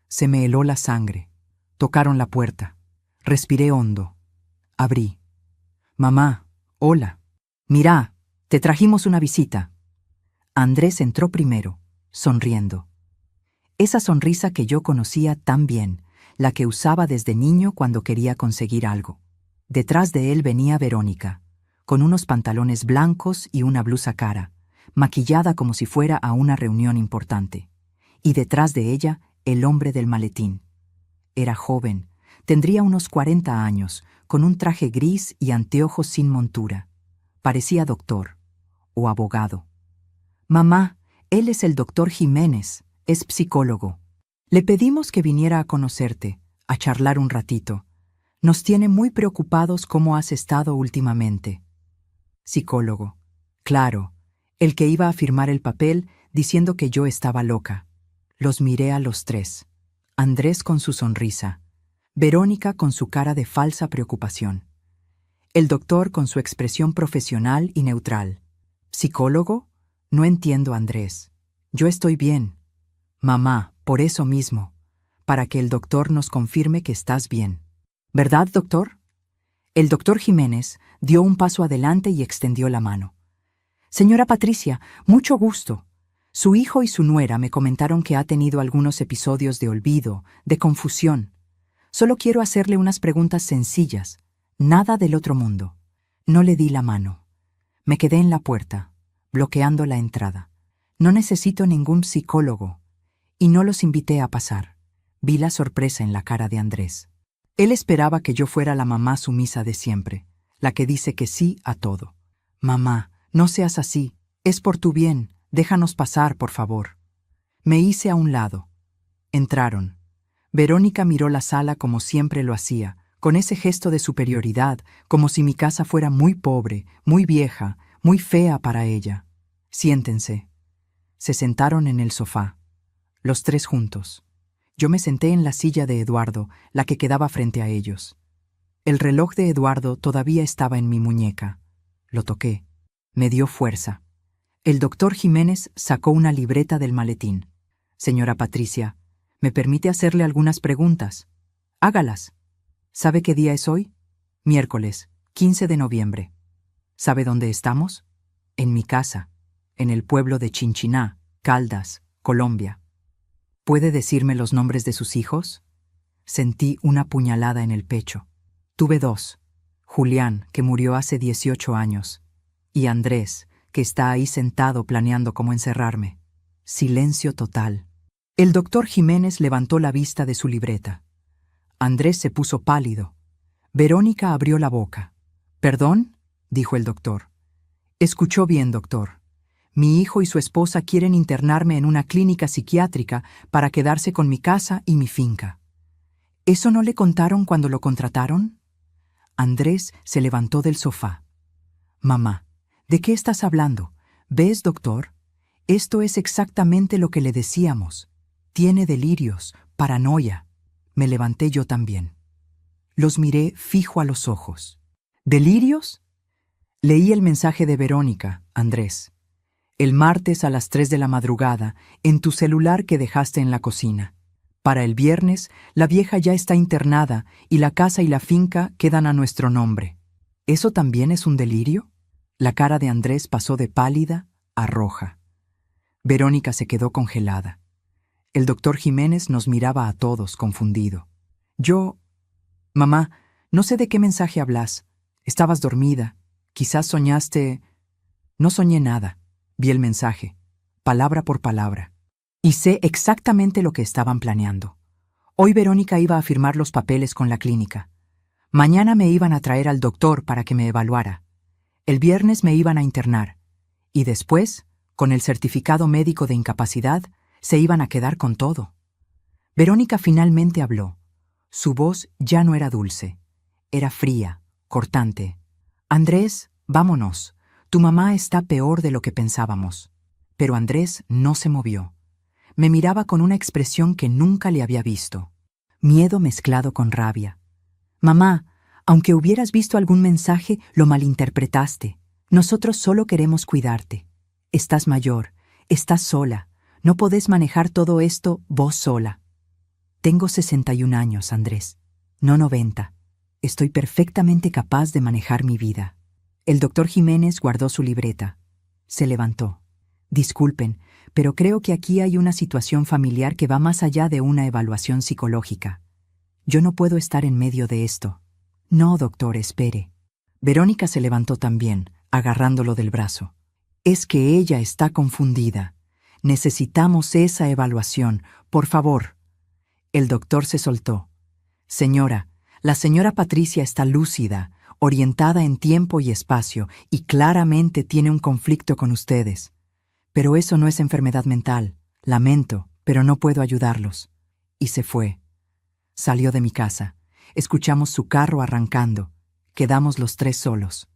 Se me heló la sangre. Tocaron la puerta. Respiré hondo. Abrí. Mamá, hola. Mirá, te trajimos una visita. Andrés entró primero, sonriendo. Esa sonrisa que yo conocía tan bien, la que usaba desde niño cuando quería conseguir algo. Detrás de él venía Verónica, con unos pantalones blancos y una blusa cara, maquillada como si fuera a una reunión importante. Y detrás de ella, el hombre del maletín. Era joven, tendría unos 40 años, con un traje gris y anteojos sin montura. Parecía doctor o abogado. Mamá, él es el doctor Jiménez, es psicólogo. Le pedimos que viniera a conocerte, a charlar un ratito. Nos tiene muy preocupados cómo has estado últimamente. Psicólogo. Claro, el que iba a firmar el papel diciendo que yo estaba loca. Los miré a los tres. Andrés con su sonrisa. Verónica con su cara de falsa preocupación. El doctor con su expresión profesional y neutral. ¿Psicólogo? No entiendo, Andrés. Yo estoy bien. Mamá, por eso mismo, para que el doctor nos confirme que estás bien. ¿Verdad, doctor? El doctor Jiménez dio un paso adelante y extendió la mano. Señora Patricia, mucho gusto. Su hijo y su nuera me comentaron que ha tenido algunos episodios de olvido, de confusión. Solo quiero hacerle unas preguntas sencillas. Nada del otro mundo. No le di la mano. Me quedé en la puerta, bloqueando la entrada. No necesito ningún psicólogo. Y no los invité a pasar. Vi la sorpresa en la cara de Andrés. Él esperaba que yo fuera la mamá sumisa de siempre, la que dice que sí a todo. Mamá, no seas así, es por tu bien, déjanos pasar, por favor. Me hice a un lado. Entraron. Verónica miró la sala como siempre lo hacía, con ese gesto de superioridad, como si mi casa fuera muy pobre, muy vieja, muy fea para ella. Siéntense. Se sentaron en el sofá, los tres juntos. Yo me senté en la silla de Eduardo, la que quedaba frente a ellos. El reloj de Eduardo todavía estaba en mi muñeca. Lo toqué. Me dio fuerza. El doctor Jiménez sacó una libreta del maletín. Señora Patricia, ¿me permite hacerle algunas preguntas? Hágalas. ¿Sabe qué día es hoy? Miércoles, 15 de noviembre. ¿Sabe dónde estamos? En mi casa, en el pueblo de Chinchiná, Caldas, Colombia. ¿Puede decirme los nombres de sus hijos? Sentí una puñalada en el pecho. Tuve dos. Julián, que murió hace 18 años, y Andrés, que está ahí sentado planeando cómo encerrarme. Silencio total. El doctor Jiménez levantó la vista de su libreta. Andrés se puso pálido. Verónica abrió la boca. «¿Perdón?», dijo el doctor. «Escuchó bien, doctor. Mi hijo y su esposa quieren internarme en una clínica psiquiátrica para quedarse con mi casa y mi finca». ¿Eso no le contaron cuando lo contrataron? Andrés se levantó del sofá. «Mamá, ¿de qué estás hablando? ¿Ves, doctor? Esto es exactamente lo que le decíamos. Tiene delirios, paranoia». Me levanté yo también. Los miré fijo a los ojos. ¿Delirios? Leí el mensaje de Verónica, Andrés. El martes a las 3 de la madrugada, en tu celular que dejaste en la cocina. Para el viernes, la vieja ya está internada y la casa y la finca quedan a nuestro nombre. ¿Eso también es un delirio? La cara de Andrés pasó de pálida a roja. Verónica se quedó congelada. El doctor Jiménez nos miraba a todos, confundido. Yo... Mamá, no sé de qué mensaje hablas. Estabas dormida. Quizás soñaste... No soñé nada. Vi el mensaje, palabra por palabra. Y sé exactamente lo que estaban planeando. Hoy Verónica iba a firmar los papeles con la clínica. Mañana me iban a traer al doctor para que me evaluara. El viernes me iban a internar. Y después, con el certificado médico de incapacidad, se iban a quedar con todo. Verónica finalmente habló. Su voz ya no era dulce. Era fría, cortante. «Andrés, vámonos. Tu mamá está peor de lo que pensábamos». Pero Andrés no se movió. Me miraba con una expresión que nunca le había visto. Miedo mezclado con rabia. «Mamá, aunque hubieras visto algún mensaje, lo malinterpretaste. Nosotros solo queremos cuidarte. Estás mayor, estás sola. No podés manejar todo esto vos sola». Tengo 61 años, Andrés. No 90. Estoy perfectamente capaz de manejar mi vida. El doctor Jiménez guardó su libreta. Se levantó. Disculpen, pero creo que aquí hay una situación familiar que va más allá de una evaluación psicológica. Yo no puedo estar en medio de esto. No, doctor, espere. Verónica se levantó también, agarrándolo del brazo. Es que ella está confundida. Necesitamos esa evaluación, por favor. El doctor se soltó. Señora, la señora Patricia está lúcida, orientada en tiempo y espacio, y claramente tiene un conflicto con ustedes. Pero eso no es enfermedad mental. Lamento, pero no puedo ayudarlos. Y se fue. Salió de mi casa. Escuchamos su carro arrancando. Quedamos los tres solos.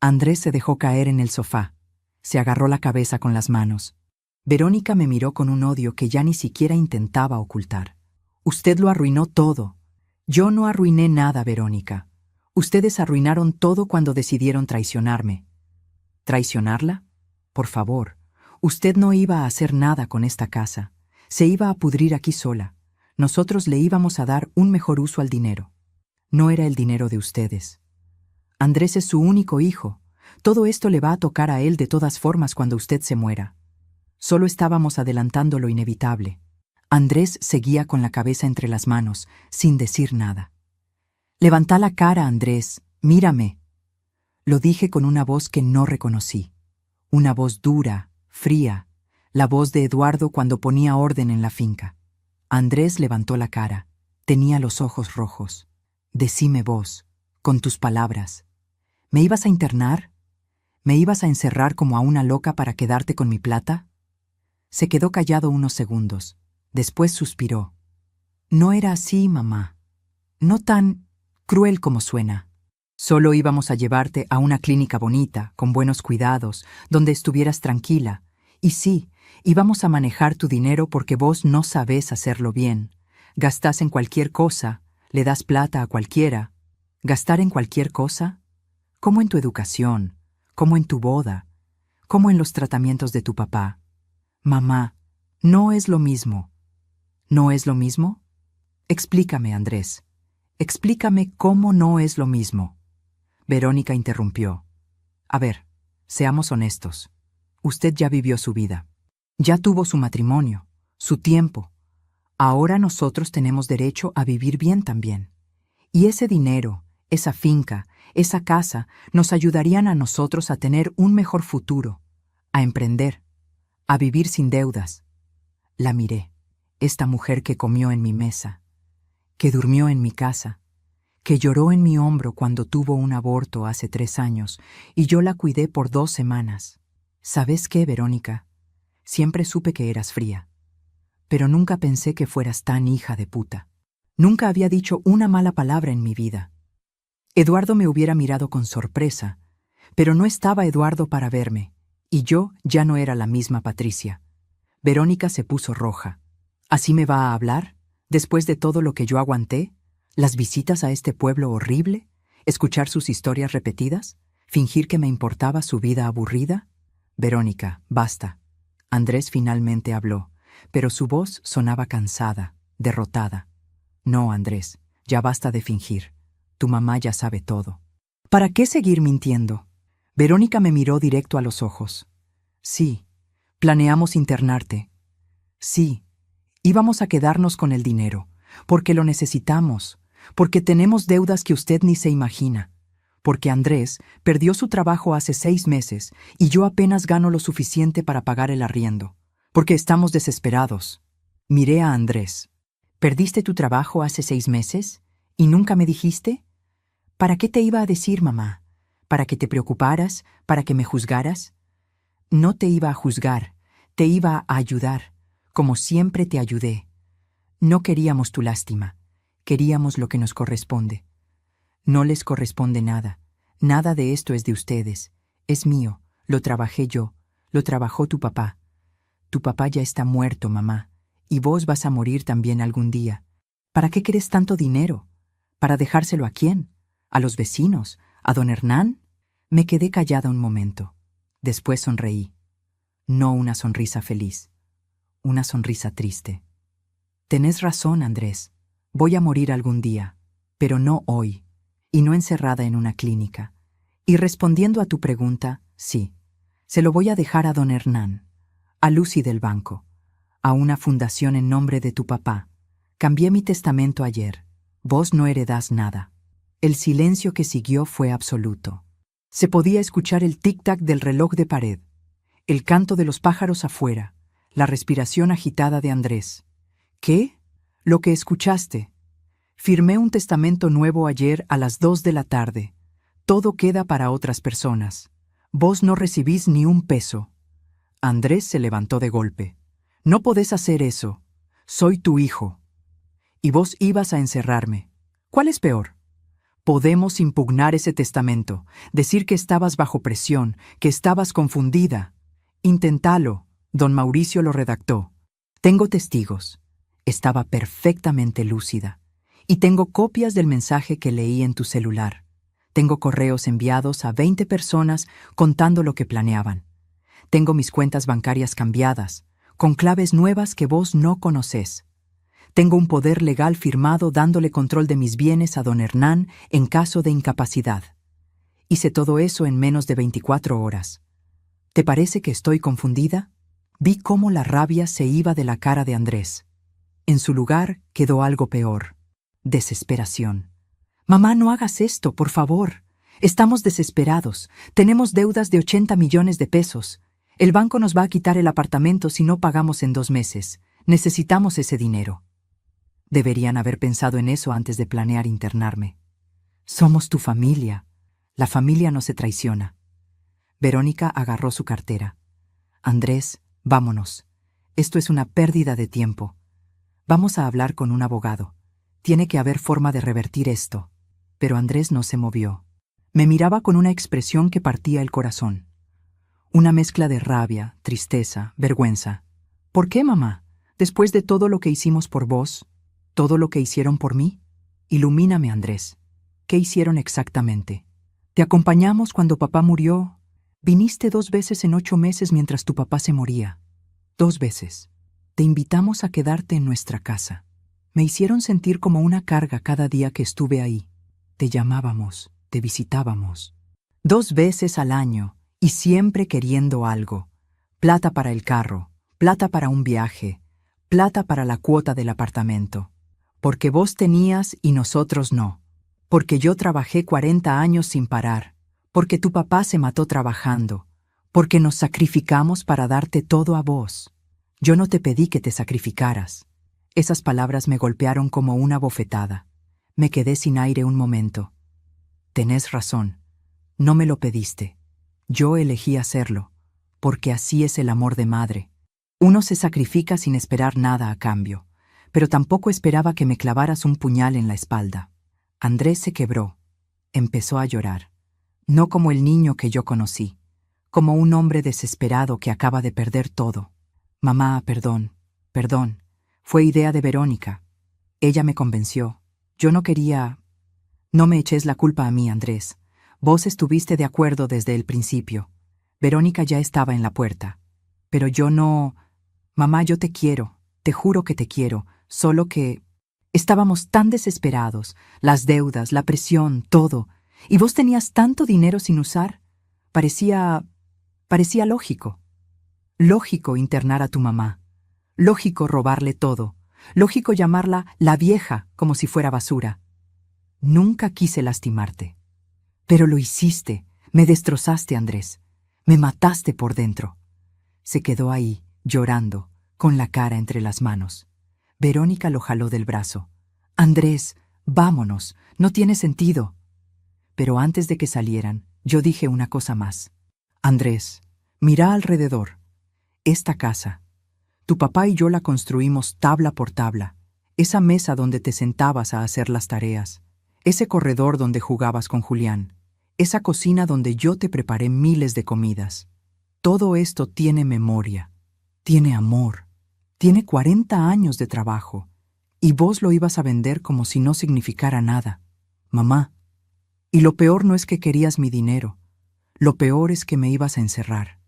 Andrés se dejó caer en el sofá. Se agarró la cabeza con las manos. Verónica me miró con un odio que ya ni siquiera intentaba ocultar. Usted lo arruinó todo. Yo no arruiné nada, Verónica. Ustedes arruinaron todo cuando decidieron traicionarme. ¿Traicionarla? Por favor. Usted no iba a hacer nada con esta casa. Se iba a pudrir aquí sola. Nosotros le íbamos a dar un mejor uso al dinero. No era el dinero de ustedes. Andrés es su único hijo. Todo esto le va a tocar a él de todas formas cuando usted se muera. Solo estábamos adelantando lo inevitable. Andrés seguía con la cabeza entre las manos, sin decir nada. «Levanta la cara, Andrés. Mírame». Lo dije con una voz que no reconocí. Una voz dura, fría, la voz de Eduardo cuando ponía orden en la finca. Andrés levantó la cara. Tenía los ojos rojos. Decime vos, con tus palabras. ¿Me ibas a internar? ¿Me ibas a encerrar como a una loca para quedarte con mi plata? Se quedó callado unos segundos. Después suspiró. No era así, mamá. No tan cruel como suena. Solo íbamos a llevarte a una clínica bonita, con buenos cuidados, donde estuvieras tranquila. Y sí, íbamos a manejar tu dinero porque vos no sabés hacerlo bien. Gastás en cualquier cosa, le das plata a cualquiera. ¿Gastar en cualquier cosa? ¿Cómo en tu educación? ¿Cómo en tu boda? ¿Cómo en los tratamientos de tu papá? Mamá, no es lo mismo. ¿No es lo mismo? Explícame, Andrés. Explícame cómo no es lo mismo. Verónica interrumpió. A ver, seamos honestos. Usted ya vivió su vida. Ya tuvo su matrimonio, su tiempo. Ahora nosotros tenemos derecho a vivir bien también. Y ese dinero, esa finca, esa casa, nos ayudarían a nosotros a tener un mejor futuro, a emprender, a vivir sin deudas. La miré, esta mujer que comió en mi mesa, que durmió en mi casa, que lloró en mi hombro cuando tuvo un aborto hace 3 años y yo la cuidé por 2 semanas. ¿Sabes qué, Verónica? Siempre supe que eras fría, pero nunca pensé que fueras tan hija de puta. Nunca había dicho una mala palabra en mi vida. Eduardo me hubiera mirado con sorpresa, pero no estaba Eduardo para verme, y yo ya no era la misma Patricia. Verónica se puso roja. ¿Así me va a hablar? ¿Después de todo lo que yo aguanté? ¿Las visitas a este pueblo horrible? ¿Escuchar sus historias repetidas? ¿Fingir que me importaba su vida aburrida? Verónica, basta. Andrés finalmente habló, pero su voz sonaba cansada, derrotada. No, Andrés, ya basta de fingir. Tu mamá ya sabe todo. ¿Para qué seguir mintiendo? Verónica me miró directo a los ojos. Sí, planeamos internarte. Sí, íbamos a quedarnos con el dinero, porque lo necesitamos, porque tenemos deudas que usted ni se imagina, porque Andrés perdió su trabajo hace 6 meses y yo apenas gano lo suficiente para pagar el arriendo, porque estamos desesperados. Miré a Andrés. ¿Perdiste tu trabajo hace 6 meses? ¿Y nunca me dijiste? ¿Para qué te iba a decir, mamá? ¿Para que te preocuparas? ¿Para que me juzgaras? No te iba a juzgar, te iba a ayudar, como siempre te ayudé. No queríamos tu lástima, queríamos lo que nos corresponde. No les corresponde nada, nada de esto es de ustedes, es mío, lo trabajé yo, lo trabajó tu papá. Tu papá ya está muerto, mamá, y vos vas a morir también algún día. ¿Para qué querés tanto dinero? ¿Para dejárselo a quién? ¿A los vecinos? ¿A don Hernán? Me quedé callada un momento. Después sonreí. No una sonrisa feliz, una sonrisa triste. Tenés razón, Andrés. Voy a morir algún día, pero no hoy, y no encerrada en una clínica. Y respondiendo a tu pregunta, sí, se lo voy a dejar a don Hernán, a Lucy del banco, a una fundación en nombre de tu papá. Cambié mi testamento ayer. Vos no heredás nada. El silencio que siguió fue absoluto. Se podía escuchar el tic-tac del reloj de pared, el canto de los pájaros afuera, la respiración agitada de Andrés. ¿Qué? Lo que escuchaste. Firmé un testamento nuevo ayer a las 2 de la tarde. Todo queda para otras personas. Vos no recibís ni un peso. Andrés se levantó de golpe. No podés hacer eso. Soy tu hijo. Y vos ibas a encerrarme. ¿Cuál es peor? Podemos impugnar ese testamento, decir que estabas bajo presión, que estabas confundida. Intentalo. Don Mauricio lo redactó. Tengo testigos. Estaba perfectamente lúcida. Y tengo copias del mensaje que leí en tu celular. Tengo correos enviados a 20 personas contando lo que planeaban. Tengo mis cuentas bancarias cambiadas, con claves nuevas que vos no conocés. Tengo un poder legal firmado dándole control de mis bienes a don Hernán en caso de incapacidad. Hice todo eso en menos de 24 horas. ¿Te parece que estoy confundida? Vi cómo la rabia se iba de la cara de Andrés. En su lugar quedó algo peor: desesperación. Mamá, no hagas esto, por favor. Estamos desesperados. Tenemos deudas de 80 millones de pesos. El banco nos va a quitar el apartamento si no pagamos en 2 meses. Necesitamos ese dinero. Deberían haber pensado en eso antes de planear internarme. Somos tu familia. La familia no se traiciona. Verónica agarró su cartera. Andrés, vámonos. Esto es una pérdida de tiempo. Vamos a hablar con un abogado. Tiene que haber forma de revertir esto. Pero Andrés no se movió. Me miraba con una expresión que partía el corazón. Una mezcla de rabia, tristeza, vergüenza. ¿Por qué, mamá? Después de todo lo que hicimos por vos, todo lo que hicieron por mí. Ilumíname, Andrés. ¿Qué hicieron exactamente? Te acompañamos cuando papá murió. Viniste 2 veces en 8 meses mientras tu papá se moría. 2 veces. Te invitamos a quedarte en nuestra casa. Me hicieron sentir como una carga cada día que estuve ahí. Te llamábamos, te visitábamos. 2 veces al año, y siempre queriendo algo. Plata para el carro, plata para un viaje, plata para la cuota del apartamento. Porque vos tenías y nosotros no. Porque yo trabajé 40 años sin parar. Porque tu papá se mató trabajando. Porque nos sacrificamos para darte todo a vos. Yo no te pedí que te sacrificaras. Esas palabras me golpearon como una bofetada. Me quedé sin aire un momento. Tenés razón. No me lo pediste. Yo elegí hacerlo, porque así es el amor de madre. Uno se sacrifica sin esperar nada a cambio, pero tampoco esperaba que me clavaras un puñal en la espalda. Andrés se quebró. Empezó a llorar. No como el niño que yo conocí, como un hombre desesperado que acaba de perder todo. Mamá, perdón. Fue idea de Verónica. Ella me convenció. Yo no quería... No me eches la culpa a mí, Andrés. Vos estuviste de acuerdo desde el principio. Verónica ya estaba en la puerta. Pero yo no... Mamá, yo te quiero. Te juro que te quiero. Solo que... Estábamos tan desesperados. Las deudas, la presión, todo. Y vos tenías tanto dinero sin usar. Parecía lógico. Lógico internar a tu mamá. Lógico robarle todo. Lógico llamarla la vieja como si fuera basura. Nunca quise lastimarte. Pero lo hiciste. Me destrozaste, Andrés. Me mataste por dentro. Se quedó ahí, llorando, con la cara entre las manos. Verónica lo jaló del brazo. Andrés, vámonos. No tiene sentido. Pero antes de que salieran, yo dije una cosa más. Andrés, mira alrededor. Esta casa. Tu papá y yo la construimos tabla por tabla. Esa mesa donde te sentabas a hacer las tareas. Ese corredor donde jugabas con Julián. Esa cocina donde yo te preparé miles de comidas. Todo esto tiene memoria. Tiene amor. Tiene 40 años de trabajo. Y vos lo ibas a vender como si no significara nada. Mamá. Y lo peor no es que querías mi dinero. Lo peor es que me ibas a encerrar.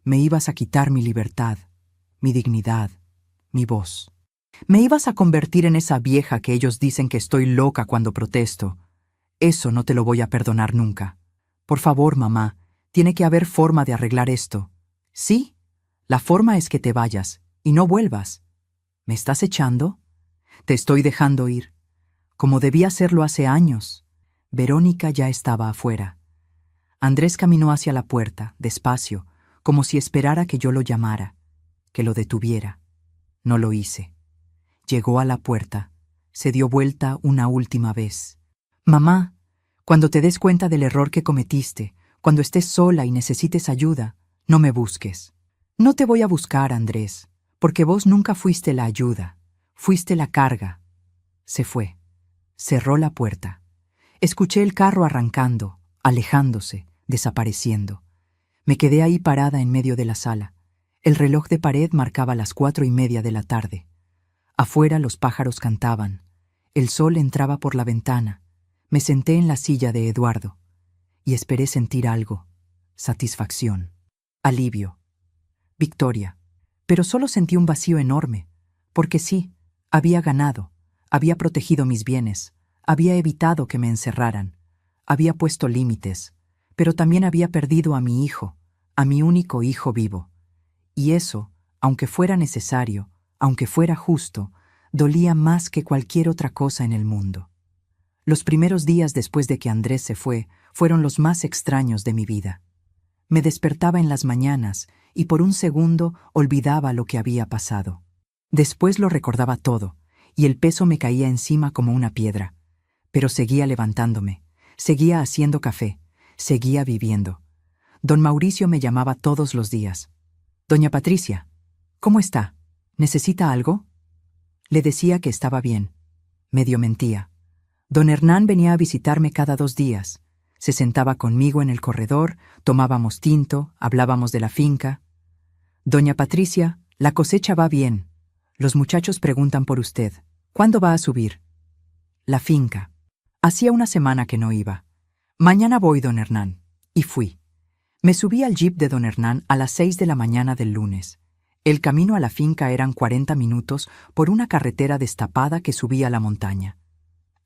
Me ibas a quitar mi libertad, mi dignidad, mi voz. Me ibas a convertir en esa vieja que ellos dicen que estoy loca cuando protesto. Eso no te lo voy a perdonar nunca. Por favor, mamá, tiene que haber forma de arreglar esto. Sí, la forma es que te vayas y no vuelvas. ¿Me estás echando? Te estoy dejando ir. Como debí hacerlo hace años. Verónica ya estaba afuera. Andrés caminó hacia la puerta, despacio, como si esperara que yo lo llamara, que lo detuviera. No lo hice. Llegó a la puerta, se dio vuelta una última vez. Mamá, cuando te des cuenta del error que cometiste, cuando estés sola y necesites ayuda, no me busques. No te voy a buscar, Andrés, porque vos nunca fuiste la ayuda, fuiste la carga. Se fue. Cerró la puerta. Escuché el carro arrancando, alejándose, desapareciendo. Me quedé ahí parada en medio de la sala. El reloj de pared marcaba las 4:30 de la tarde. Afuera los pájaros cantaban. El sol entraba por la ventana. Me senté en la silla de Eduardo y esperé sentir algo. Satisfacción. Alivio. Victoria. Pero solo sentí un vacío enorme, porque sí, había ganado, había protegido mis bienes, había evitado que me encerraran, había puesto límites, pero también había perdido a mi hijo, a mi único hijo vivo. Y eso, aunque fuera necesario, aunque fuera justo, dolía más que cualquier otra cosa en el mundo. Los primeros días después de que Andrés se fue, fueron los más extraños de mi vida. Me despertaba en las mañanas y por un segundo olvidaba lo que había pasado. Después lo recordaba todo, y el peso me caía encima como una piedra. Pero seguía levantándome, seguía haciendo café, seguía viviendo. Don Mauricio me llamaba todos los días. «Doña Patricia, ¿cómo está? ¿Necesita algo?» Le decía que estaba bien. Medio mentía. Don Hernán venía a visitarme cada 2 días. Se sentaba conmigo en el corredor, tomábamos tinto, hablábamos de la finca. «Doña Patricia, la cosecha va bien. Los muchachos preguntan por usted. ¿Cuándo va a subir?» La finca. Hacía una semana que no iba. «Mañana voy, don Hernán». Y fui. Me subí al jeep de don Hernán a las 6 de la mañana del lunes. El camino a la finca eran 40 minutos por una carretera destapada que subía a la montaña.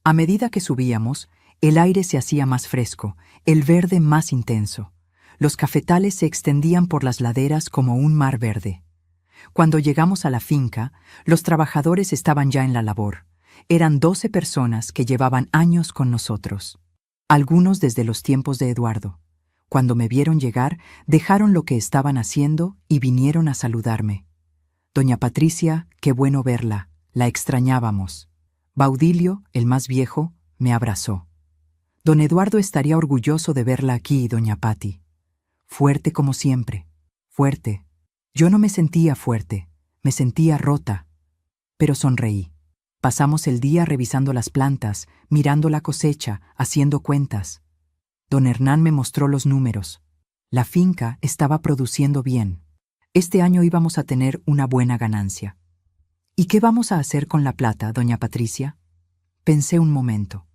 A medida que subíamos, el aire se hacía más fresco, el verde más intenso. Los cafetales se extendían por las laderas como un mar verde. Cuando llegamos a la finca, los trabajadores estaban ya en la labor. Eran 12 personas que llevaban años con nosotros. Algunos desde los tiempos de Eduardo. Cuando me vieron llegar, dejaron lo que estaban haciendo y vinieron a saludarme. «Doña Patricia, qué bueno verla. La extrañábamos». Baudilio, el más viejo, me abrazó. «Don Eduardo estaría orgulloso de verla aquí, doña Pati». Fuerte como siempre. Fuerte. Yo no me sentía fuerte, me sentía rota. Pero sonreí. Pasamos el día revisando las plantas, mirando la cosecha, haciendo cuentas. Don Hernán me mostró los números. La finca estaba produciendo bien. Este año íbamos a tener una buena ganancia. «¿Y qué vamos a hacer con la plata, doña Patricia?» Pensé un momento.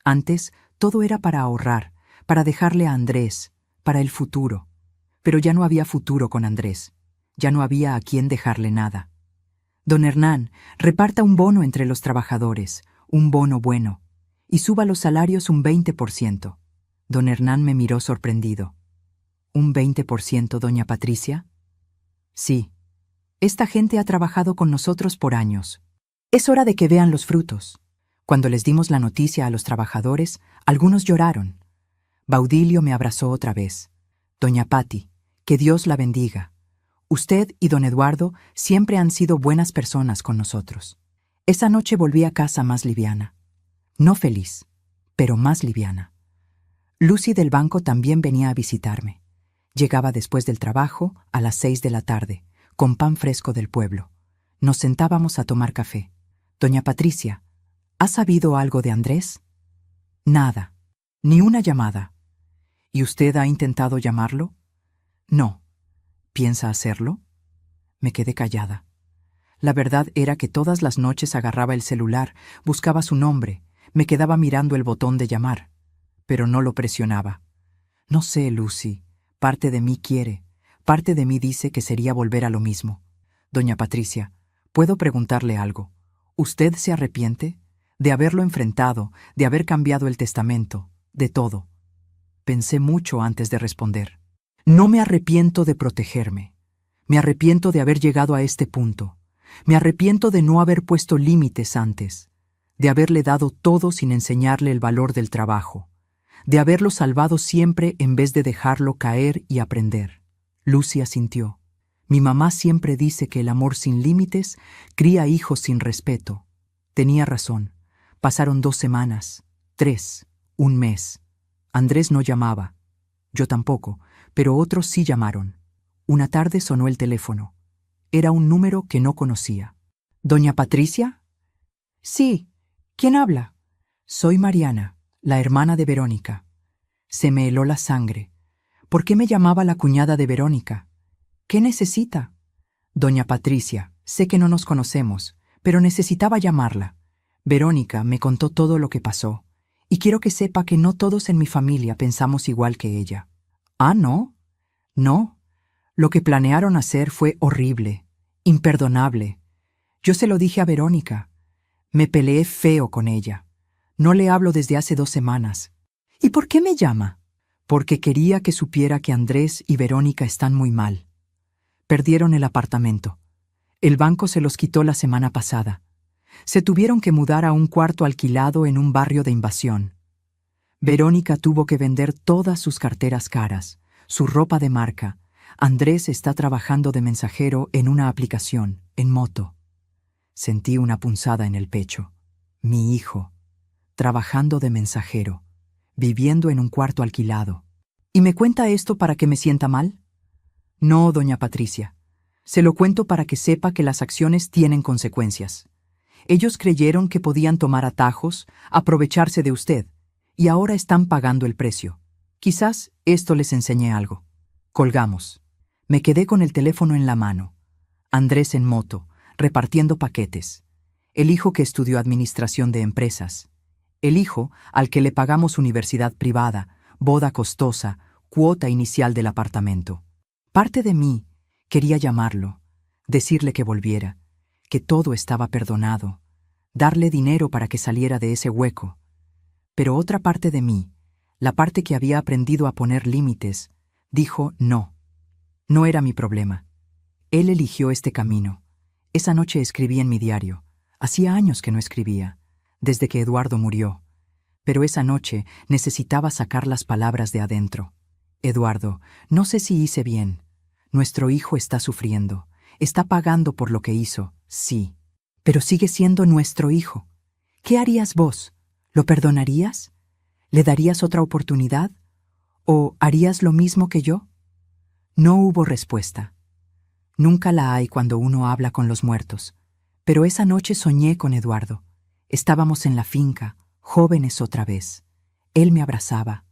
Antes, todo era para ahorrar, para dejarle a Andrés, para el futuro. Pero ya no había futuro con Andrés. Ya no había a quién dejarle nada. «Don Hernán, reparta un bono entre los trabajadores, un bono bueno, y suba los salarios un 20%. Don Hernán me miró sorprendido. «¿Un 20%, doña Patricia?» «Sí. Esta gente ha trabajado con nosotros por años. Es hora de que vean los frutos». Cuando les dimos la noticia a los trabajadores, algunos lloraron. Baudilio me abrazó otra vez. «Doña Pati, que Dios la bendiga. Usted y don Eduardo siempre han sido buenas personas con nosotros». Esa noche volví a casa más liviana. No feliz, pero más liviana. Lucy del banco también venía a visitarme. Llegaba después del trabajo, a las 6 de la tarde, con pan fresco del pueblo. Nos sentábamos a tomar café. «Doña Patricia, ¿ha sabido algo de Andrés?» «Nada, ni una llamada». «¿Y usted ha intentado llamarlo?» «No». «¿Piensa hacerlo?» Me quedé callada. La verdad era que todas las noches agarraba el celular, buscaba su nombre, me quedaba mirando el botón de llamar, pero no lo presionaba. «No sé, Lucy, parte de mí quiere, parte de mí dice que sería volver a lo mismo. Doña Patricia, ¿puedo preguntarle algo? ¿Usted se arrepiente? De haberlo enfrentado, de haber cambiado el testamento, de todo». Pensé mucho antes de responder. «No me arrepiento de protegerme. Me arrepiento de haber llegado a este punto. Me arrepiento de no haber puesto límites antes, de haberle dado todo sin enseñarle el valor del trabajo, de haberlo salvado siempre en vez de dejarlo caer y aprender». Lucy asintió. «Mi mamá siempre dice que el amor sin límites cría hijos sin respeto». Tenía razón. Pasaron 2 semanas, 3, un mes. Andrés no llamaba. Yo tampoco, pero otros sí llamaron. Una tarde sonó el teléfono. Era un número que no conocía. «¿Doña Patricia?» «Sí. ¿Quién habla?» «Soy Mariana, la hermana de Verónica». Se me heló la sangre. ¿Por qué me llamaba la cuñada de Verónica? ¿Qué necesita? «Doña Patricia, sé que no nos conocemos, pero necesitaba llamarla. Verónica me contó todo lo que pasó, y quiero que sepa que no todos en mi familia pensamos igual que ella». «¿Ah, no?» «No. Lo que planearon hacer fue horrible, imperdonable. Yo se lo dije a Verónica. Me peleé feo con ella. No le hablo desde hace 2 semanas. ¿Y por qué me llama?» «Porque quería que supiera que Andrés y Verónica están muy mal. Perdieron el apartamento. El banco se los quitó la semana pasada. Se tuvieron que mudar a un cuarto alquilado en un barrio de invasión. Verónica tuvo que vender todas sus carteras caras, su ropa de marca. Andrés está trabajando de mensajero en una aplicación, en moto. Sentí una punzada en el pecho. Mi hijo, trabajando de mensajero, viviendo en un cuarto alquilado. ¿Y me cuenta esto para que me sienta mal? No, doña Patricia. Se lo cuento para que sepa que las acciones tienen consecuencias. Ellos creyeron que podían tomar atajos, aprovecharse de usted, y ahora están pagando el precio. Quizás esto les enseñe algo. Colgamos. Me quedé con el teléfono en la mano. Andrés en moto, repartiendo paquetes. El hijo que estudió administración de empresas. El hijo al que le pagamos universidad privada, boda costosa, cuota inicial del apartamento. Parte de mí quería llamarlo, decirle que volviera, que todo estaba perdonado, darle dinero para que saliera de ese hueco. Pero otra parte de mí, la parte que había aprendido a poner límites, dijo no. No era mi problema. Él eligió este camino. Esa noche escribí en mi diario. Hacía años que no escribía, desde que Eduardo murió. Pero esa noche necesitaba sacar las palabras de adentro. Eduardo, no sé si hice bien. Nuestro hijo está sufriendo. Está pagando por lo que hizo, sí. Pero sigue siendo nuestro hijo. ¿Qué harías vos? ¿Lo perdonarías? ¿Le darías otra oportunidad? ¿O harías lo mismo que yo? No hubo respuesta. Nunca la hay cuando uno habla con los muertos. Pero esa noche soñé con Eduardo. Estábamos en la finca, jóvenes otra vez. Él me abrazaba.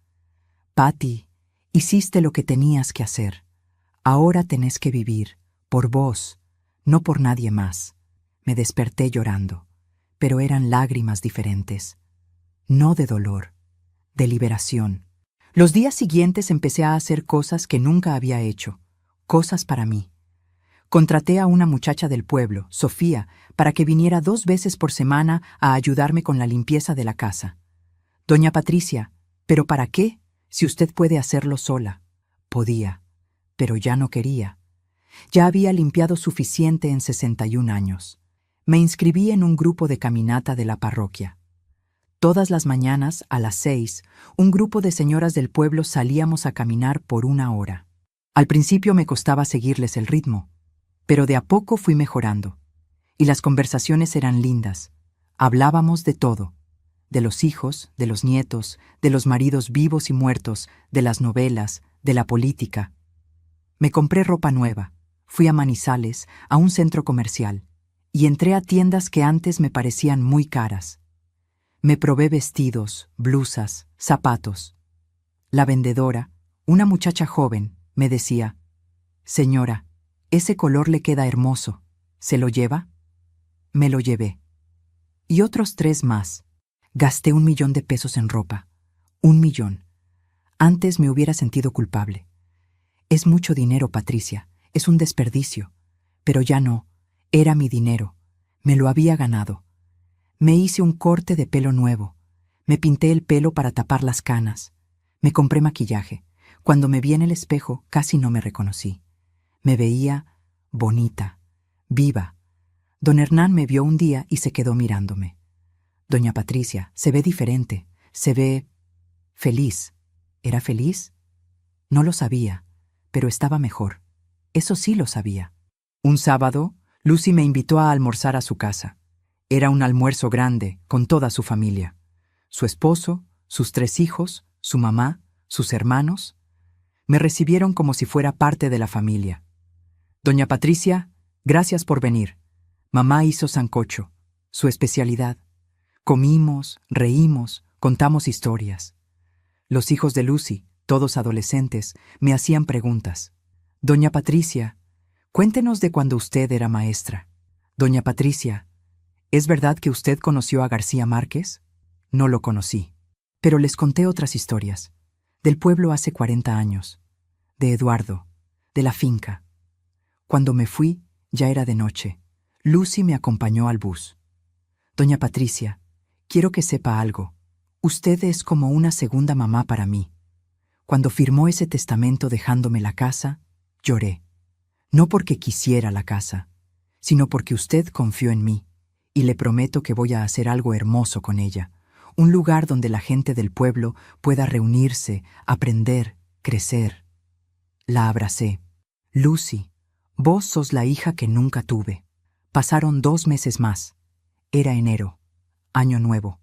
Pati, hiciste lo que tenías que hacer. Ahora tenés que vivir, por vos, no por nadie más. Me desperté llorando, pero eran lágrimas diferentes. No de dolor, de liberación. Los días siguientes empecé a hacer cosas que nunca había hecho, cosas para mí. Contraté a una muchacha del pueblo, Sofía, para que viniera 2 veces por semana a ayudarme con la limpieza de la casa. Doña Patricia, ¿pero para qué? Si usted puede hacerlo sola. Podía, pero ya no quería. Ya había limpiado suficiente en 61 años. Me inscribí en un grupo de caminata de la parroquia. Todas las mañanas, a las 6, un grupo de señoras del pueblo salíamos a caminar por 1 hora. Al principio me costaba seguirles el ritmo, pero de a poco fui mejorando. Y las conversaciones eran lindas. Hablábamos de todo. De los hijos, de los nietos, de los maridos vivos y muertos, de las novelas, de la política. Me compré ropa nueva. Fui a Manizales, a un centro comercial, y entré a tiendas que antes me parecían muy caras. Me probé vestidos, blusas, zapatos. La vendedora, una muchacha joven, me decía: «Señora, ese color le queda hermoso. ¿Se lo lleva?» Me lo llevé. Y otros 3 más. Gasté 1 millón de pesos en ropa. 1 millón. Antes me hubiera sentido culpable. Es mucho dinero, Patricia. Es un desperdicio. Pero ya no. Era mi dinero. Me lo había ganado. Me hice un corte de pelo nuevo. Me pinté el pelo para tapar las canas. Me compré maquillaje. Cuando me vi en el espejo, casi no me reconocí. Me veía bonita, viva. Don Hernán me vio un día y se quedó mirándome. Doña Patricia, se ve diferente. Se ve feliz. ¿Era feliz? No lo sabía, pero estaba mejor. Eso sí lo sabía. Un sábado, Lucy me invitó a almorzar a su casa. Era un almuerzo grande, con toda su familia. Su esposo, sus 3 hijos, su mamá, sus hermanos. Me recibieron como si fuera parte de la familia. Doña Patricia, gracias por venir. Mamá hizo sancocho, su especialidad. Comimos, reímos, contamos historias. Los hijos de Lucy, todos adolescentes, me hacían preguntas. Doña Patricia, cuéntenos de cuando usted era maestra. Doña Patricia, ¿es verdad que usted conoció a García Márquez? No lo conocí, pero les conté otras historias. Del pueblo hace 40 años. De Eduardo, de la finca. Cuando me fui, ya era de noche. Lucy me acompañó al bus. Doña Patricia, quiero que sepa algo. Usted es como una segunda mamá para mí. Cuando firmó ese testamento dejándome la casa, lloré. No porque quisiera la casa, sino porque usted confió en mí, y le prometo que voy a hacer algo hermoso con ella. Un lugar donde la gente del pueblo pueda reunirse, aprender, crecer. La abracé. Lucy, vos sos la hija que nunca tuve. Pasaron 2 meses más. Era enero. Año nuevo.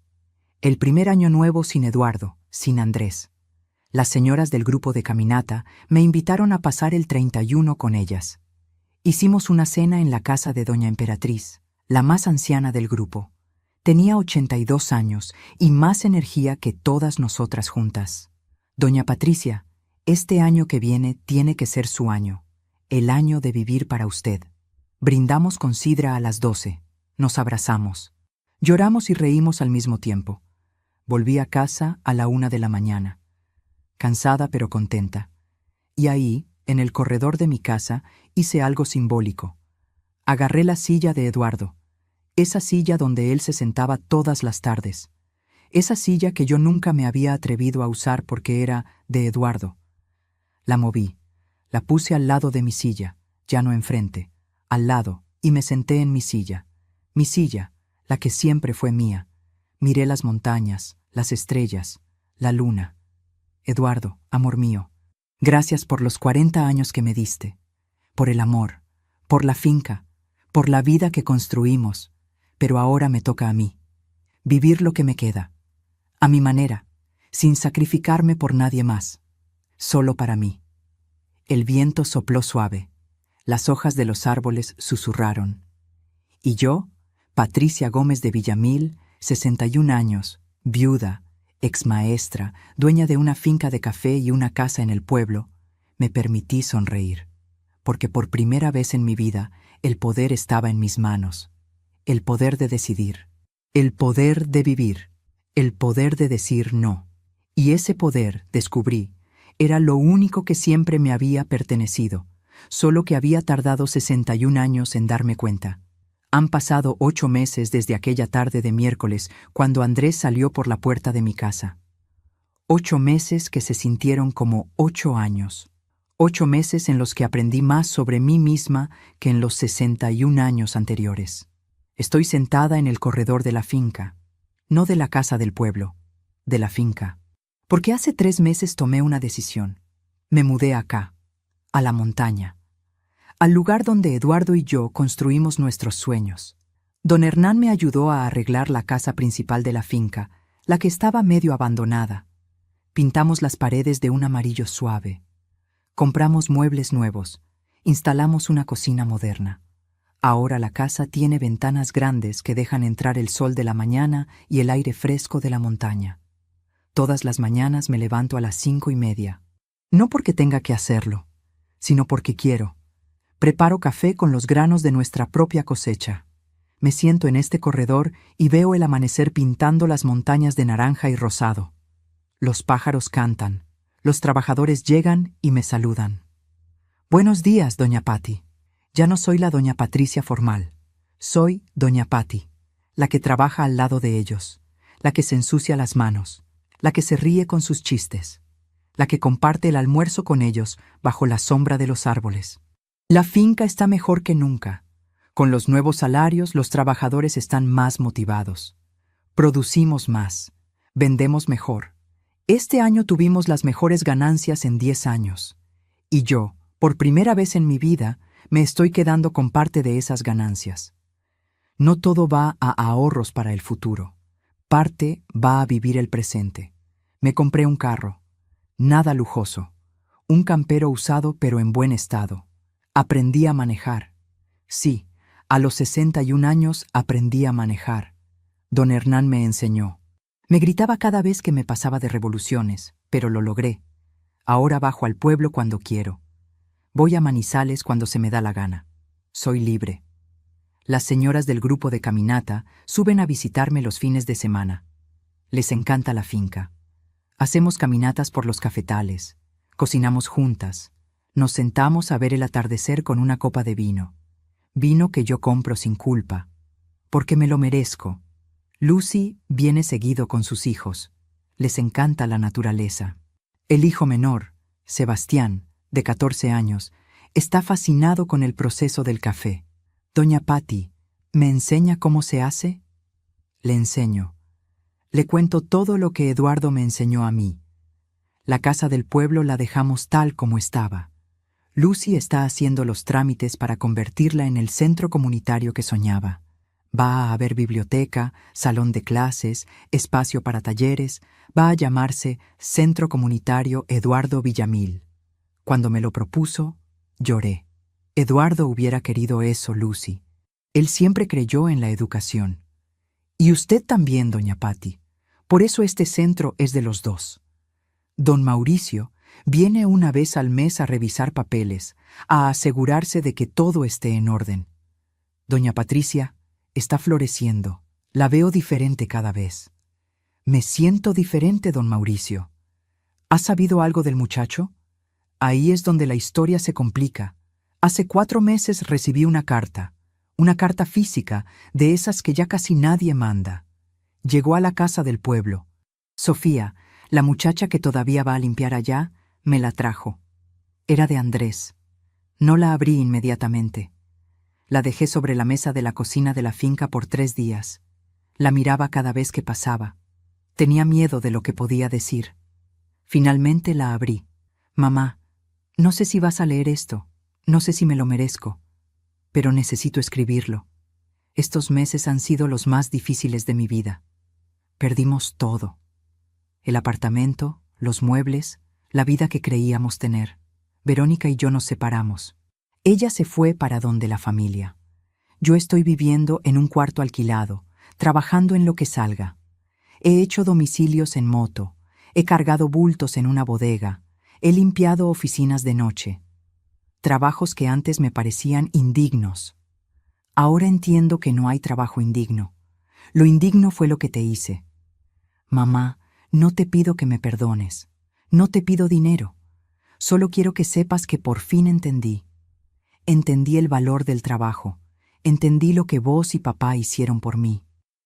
El primer año nuevo sin Eduardo, sin Andrés. Las señoras del grupo de caminata me invitaron a pasar el 31 con ellas. Hicimos una cena en la casa de doña Emperatriz, la más anciana del grupo. Tenía 82 años y más energía que todas nosotras juntas. Doña Patricia, este año que viene tiene que ser su año, el año de vivir para usted. Brindamos con sidra a las 12, nos abrazamos. Lloramos y reímos al mismo tiempo. Volví a casa a la 1 de la mañana, cansada pero contenta. Y ahí, en el corredor de mi casa, hice algo simbólico. Agarré la silla de Eduardo, esa silla donde él se sentaba todas las tardes, esa silla que yo nunca me había atrevido a usar porque era de Eduardo. La moví, la puse al lado de mi silla, ya no enfrente, al lado, y me senté en mi silla, la que siempre fue mía. Miré las montañas, las estrellas, la luna. Eduardo, amor mío, gracias por los 40 años que me diste, por el amor, por la finca, por la vida que construimos, pero ahora me toca a mí, vivir lo que me queda, a mi manera, sin sacrificarme por nadie más, solo para mí. El viento sopló suave, las hojas de los árboles susurraron. Y yo, Patricia Gómez de Villamil, 61 años, viuda, exmaestra, dueña de una finca de café y una casa en el pueblo, me permití sonreír, porque por primera vez en mi vida el poder estaba en mis manos, el poder de decidir, el poder de vivir, el poder de decir no. Y ese poder, descubrí, era lo único que siempre me había pertenecido, solo que había tardado 61 años en darme cuenta. Han pasado 8 meses desde aquella tarde de miércoles cuando Andrés salió por la puerta de mi casa. 8 meses que se sintieron como 8 años. 8 meses en los que aprendí más sobre mí misma que en los 61 años anteriores. Estoy sentada en el corredor de la finca, no de la casa del pueblo, de la finca. Porque hace 3 meses tomé una decisión. Me mudé acá, a la montaña, al lugar donde Eduardo y yo construimos nuestros sueños. Don Hernán me ayudó a arreglar la casa principal de la finca, la que estaba medio abandonada. Pintamos las paredes de un amarillo suave. Compramos muebles nuevos. Instalamos una cocina moderna. Ahora la casa tiene ventanas grandes que dejan entrar el sol de la mañana y el aire fresco de la montaña. Todas las mañanas me levanto a las 5:30. No porque tenga que hacerlo, sino porque quiero. Preparo café con los granos de nuestra propia cosecha. Me siento en este corredor y veo el amanecer pintando las montañas de naranja y rosado. Los pájaros cantan, los trabajadores llegan y me saludan. Buenos días, doña Pati. Ya no soy la doña Patricia formal. Soy doña Pati, la que trabaja al lado de ellos, la que se ensucia las manos, la que se ríe con sus chistes, la que comparte el almuerzo con ellos bajo la sombra de los árboles. La finca está mejor que nunca. Con los nuevos salarios, los trabajadores están más motivados. Producimos más. Vendemos mejor. Este año tuvimos las mejores ganancias en 10 años. Y yo, por primera vez en mi vida, me estoy quedando con parte de esas ganancias. No todo va a ahorros para el futuro. Parte va a vivir el presente. Me compré un carro. Nada lujoso. Un campero usado pero en buen estado. Aprendí a manejar. Sí, a los 61 años aprendí a manejar. Don Hernán me enseñó. Me gritaba cada vez que me pasaba de revoluciones, pero lo logré. Ahora bajo al pueblo cuando quiero. Voy a Manizales cuando se me da la gana. Soy libre. Las señoras del grupo de caminata suben a visitarme los fines de semana. Les encanta la finca. Hacemos caminatas por los cafetales. Cocinamos juntas. Nos sentamos a ver el atardecer con una copa de vino. Vino que yo compro sin culpa, porque me lo merezco. Lucy viene seguido con sus hijos. Les encanta la naturaleza. El hijo menor, Sebastián, de 14 años, está fascinado con el proceso del café. Doña Pati, ¿me enseña cómo se hace? Le enseño. Le cuento todo lo que Eduardo me enseñó a mí. La casa del pueblo la dejamos tal como estaba. Lucy está haciendo los trámites para convertirla en el centro comunitario que soñaba. Va a haber biblioteca, salón de clases, espacio para talleres, va a llamarse Centro Comunitario Eduardo Villamil. Cuando me lo propuso, lloré. Eduardo hubiera querido eso, Lucy. Él siempre creyó en la educación. Y usted también, doña Patty. Por eso este centro es de los dos. Don Mauricio viene una vez al mes a revisar papeles, a asegurarse de que todo esté en orden. Doña Patricia está floreciendo. La veo diferente cada vez. Me siento diferente, don Mauricio. ¿Ha sabido algo del muchacho? Ahí es donde la historia se complica. Hace 4 meses recibí una carta física, de esas que ya casi nadie manda. Llegó a la casa del pueblo. Sofía, la muchacha que todavía va a limpiar allá, me la trajo. Era de Andrés. No la abrí inmediatamente. La dejé sobre la mesa de la cocina de la finca por 3 días. La miraba cada vez que pasaba. Tenía miedo de lo que podía decir. Finalmente la abrí. Mamá, no sé si vas a leer esto. No sé si me lo merezco. Pero necesito escribirlo. Estos meses han sido los más difíciles de mi vida. Perdimos todo. El apartamento, los muebles, la vida que creíamos tener. Verónica y yo nos separamos. Ella se fue para donde la familia. Yo estoy viviendo en un cuarto alquilado, trabajando en lo que salga. He hecho domicilios en moto, he cargado bultos en una bodega, he limpiado oficinas de noche. Trabajos que antes me parecían indignos. Ahora entiendo que no hay trabajo indigno. Lo indigno fue lo que te hice. Mamá, no te pido que me perdones. No te pido dinero. Solo quiero que sepas que por fin entendí. Entendí el valor del trabajo. Entendí lo que vos y papá hicieron por mí.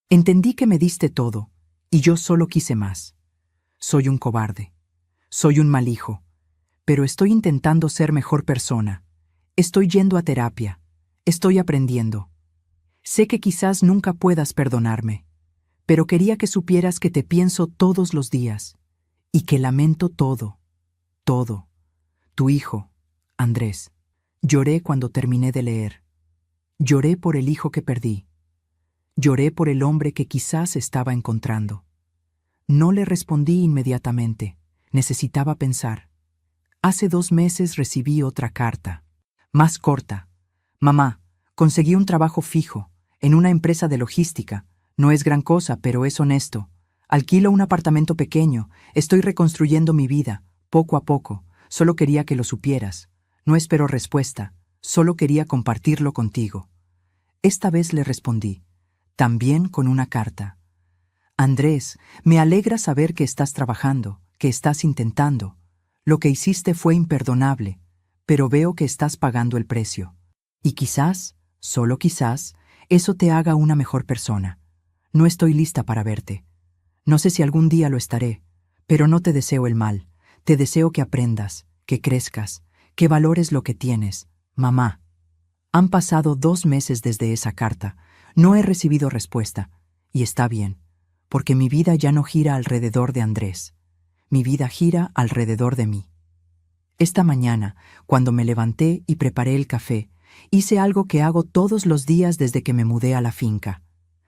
Entendí que me diste todo, y yo solo quise más. Soy un cobarde. Soy un mal hijo. Pero estoy intentando ser mejor persona. Estoy yendo a terapia. Estoy aprendiendo. Sé que quizás nunca puedas perdonarme, pero quería que supieras que te pienso todos los días y que lamento todo, todo. Tu hijo, Andrés. Lloré cuando terminé de leer. Lloré por el hijo que perdí. Lloré por el hombre que quizás estaba encontrando. No le respondí inmediatamente. Necesitaba pensar. Hace 2 meses recibí otra carta, más corta. Mamá, conseguí un trabajo fijo, en una empresa de logística. No es gran cosa, pero es honesto. Alquilo un apartamento pequeño. Estoy reconstruyendo mi vida, poco a poco. Solo quería que lo supieras. No espero respuesta. Solo quería compartirlo contigo. Esta vez le respondí, también con una carta. Andrés, me alegra saber que estás trabajando, que estás intentando. Lo que hiciste fue imperdonable, pero veo que estás pagando el precio. Y quizás, solo quizás, eso te haga una mejor persona. No estoy lista para verte. No sé si algún día lo estaré, pero no te deseo el mal. Te deseo que aprendas, que crezcas, que valores lo que tienes. Mamá. Han pasado 2 meses desde esa carta. No he recibido respuesta. Y está bien, porque mi vida ya no gira alrededor de Andrés. Mi vida gira alrededor de mí. Esta mañana, cuando me levanté y preparé el café, hice algo que hago todos los días desde que me mudé a la finca.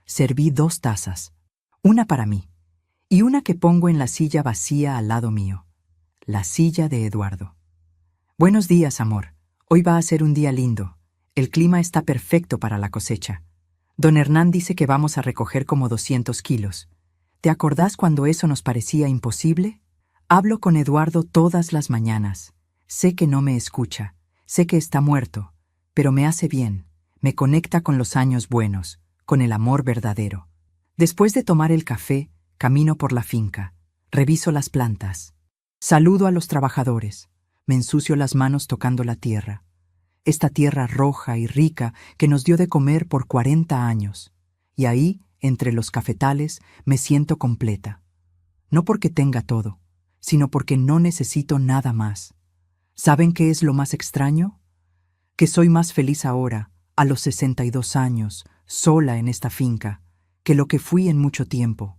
Serví 2 tazas, una para mí y una que pongo en la silla vacía al lado mío, la silla de Eduardo. Buenos días, amor. Hoy va a ser un día lindo. El clima está perfecto para la cosecha. Don Hernán dice que vamos a recoger como 200 kilos. ¿Te acordás cuando eso nos parecía imposible? Hablo con Eduardo todas las mañanas. Sé que no me escucha, sé que está muerto, pero me hace bien, me conecta con los años buenos, con el amor verdadero. Después de tomar el café, camino por la finca, reviso las plantas, saludo a los trabajadores, me ensucio las manos tocando la tierra. Esta tierra roja y rica que nos dio de comer por 40 años. Y ahí, entre los cafetales, me siento completa. No porque tenga todo, sino porque no necesito nada más. ¿Saben qué es lo más extraño? Que soy más feliz ahora, a los 62 años, sola en esta finca, que lo que fui en mucho tiempo.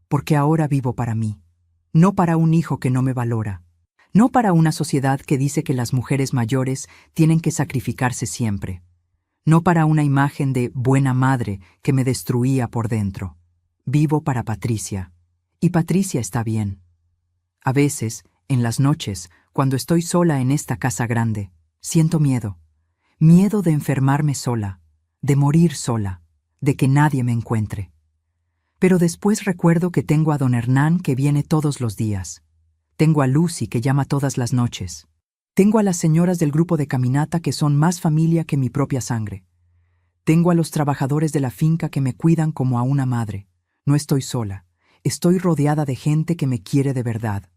Porque ahora vivo para mí, no para un hijo que no me valora. No para una sociedad que dice que las mujeres mayores tienen que sacrificarse siempre. No para una imagen de buena madre que me destruía por dentro. Vivo para Patricia. Y Patricia está bien. A veces, en las noches, cuando estoy sola en esta casa grande, siento miedo. Miedo de enfermarme sola, de morir sola, de que nadie me encuentre. Pero después recuerdo que tengo a don Hernán que viene todos los días. Tengo a Lucy que llama todas las noches. Tengo a las señoras del grupo de caminata que son más familia que mi propia sangre. Tengo a los trabajadores de la finca que me cuidan como a una madre. No estoy sola. Estoy rodeada de gente que me quiere de verdad.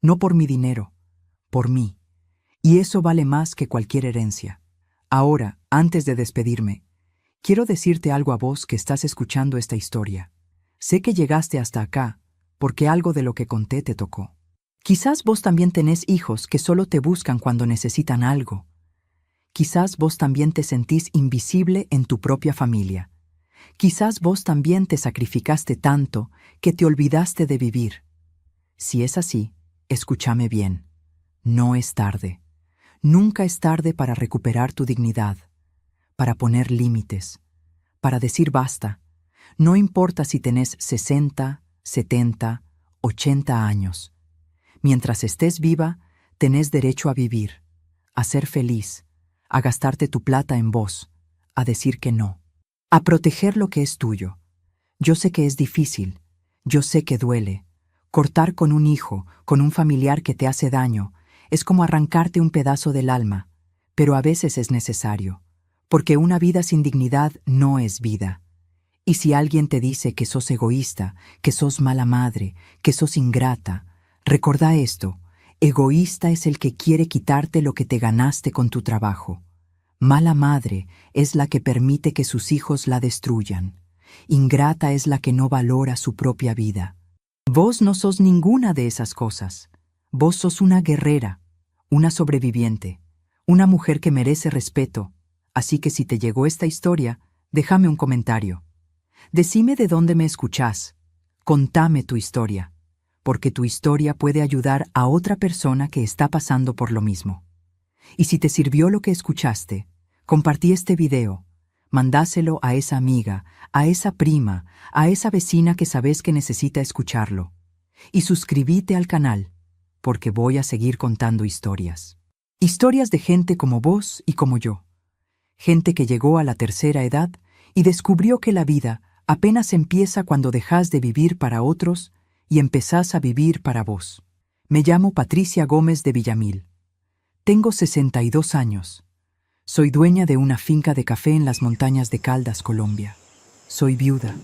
No por mi dinero, por mí. Y eso vale más que cualquier herencia. Ahora, antes de despedirme, quiero decirte algo a vos que estás escuchando esta historia. Sé que llegaste hasta acá porque algo de lo que conté te tocó. Quizás vos también tenés hijos que solo te buscan cuando necesitan algo. Quizás vos también te sentís invisible en tu propia familia. Quizás vos también te sacrificaste tanto que te olvidaste de vivir. Si es así, escúchame bien. No es tarde. Nunca es tarde para recuperar tu dignidad, para poner límites, para decir basta. No importa si tenés 60, 70, 80 años. Mientras estés viva, tenés derecho a vivir, a ser feliz, a gastarte tu plata en vos, a decir que no, a proteger lo que es tuyo. Yo sé que es difícil, yo sé que duele. Cortar con un hijo, con un familiar que te hace daño, es como arrancarte un pedazo del alma, pero a veces es necesario, porque una vida sin dignidad no es vida. Y si alguien te dice que sos egoísta, que sos mala madre, que sos ingrata, recordá esto: egoísta es el que quiere quitarte lo que te ganaste con tu trabajo. Mala madre es la que permite que sus hijos la destruyan. Ingrata es la que no valora su propia vida. Vos no sos ninguna de esas cosas. Vos sos una guerrera, una sobreviviente, una mujer que merece respeto. Así que si te llegó esta historia, déjame un comentario. Decime de dónde me escuchás. Contame tu historia, porque tu historia puede ayudar a otra persona que está pasando por lo mismo. Y si te sirvió lo que escuchaste, compartí este video, mandáselo a esa amiga, a esa prima, a esa vecina que sabes que necesita escucharlo. Y suscríbete al canal, porque voy a seguir contando historias. Historias de gente como vos y como yo. Gente que llegó a la tercera edad y descubrió que la vida apenas empieza cuando dejás de vivir para otros y empezás a vivir para vos. Me llamo Patricia Gómez de Villamil. Tengo 62 años. Soy dueña de una finca de café en las montañas de Caldas, Colombia. Soy viuda.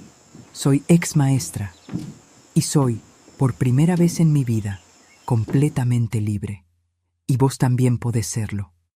Soy ex maestra. Y soy, por primera vez en mi vida, completamente libre. Y vos también podés serlo.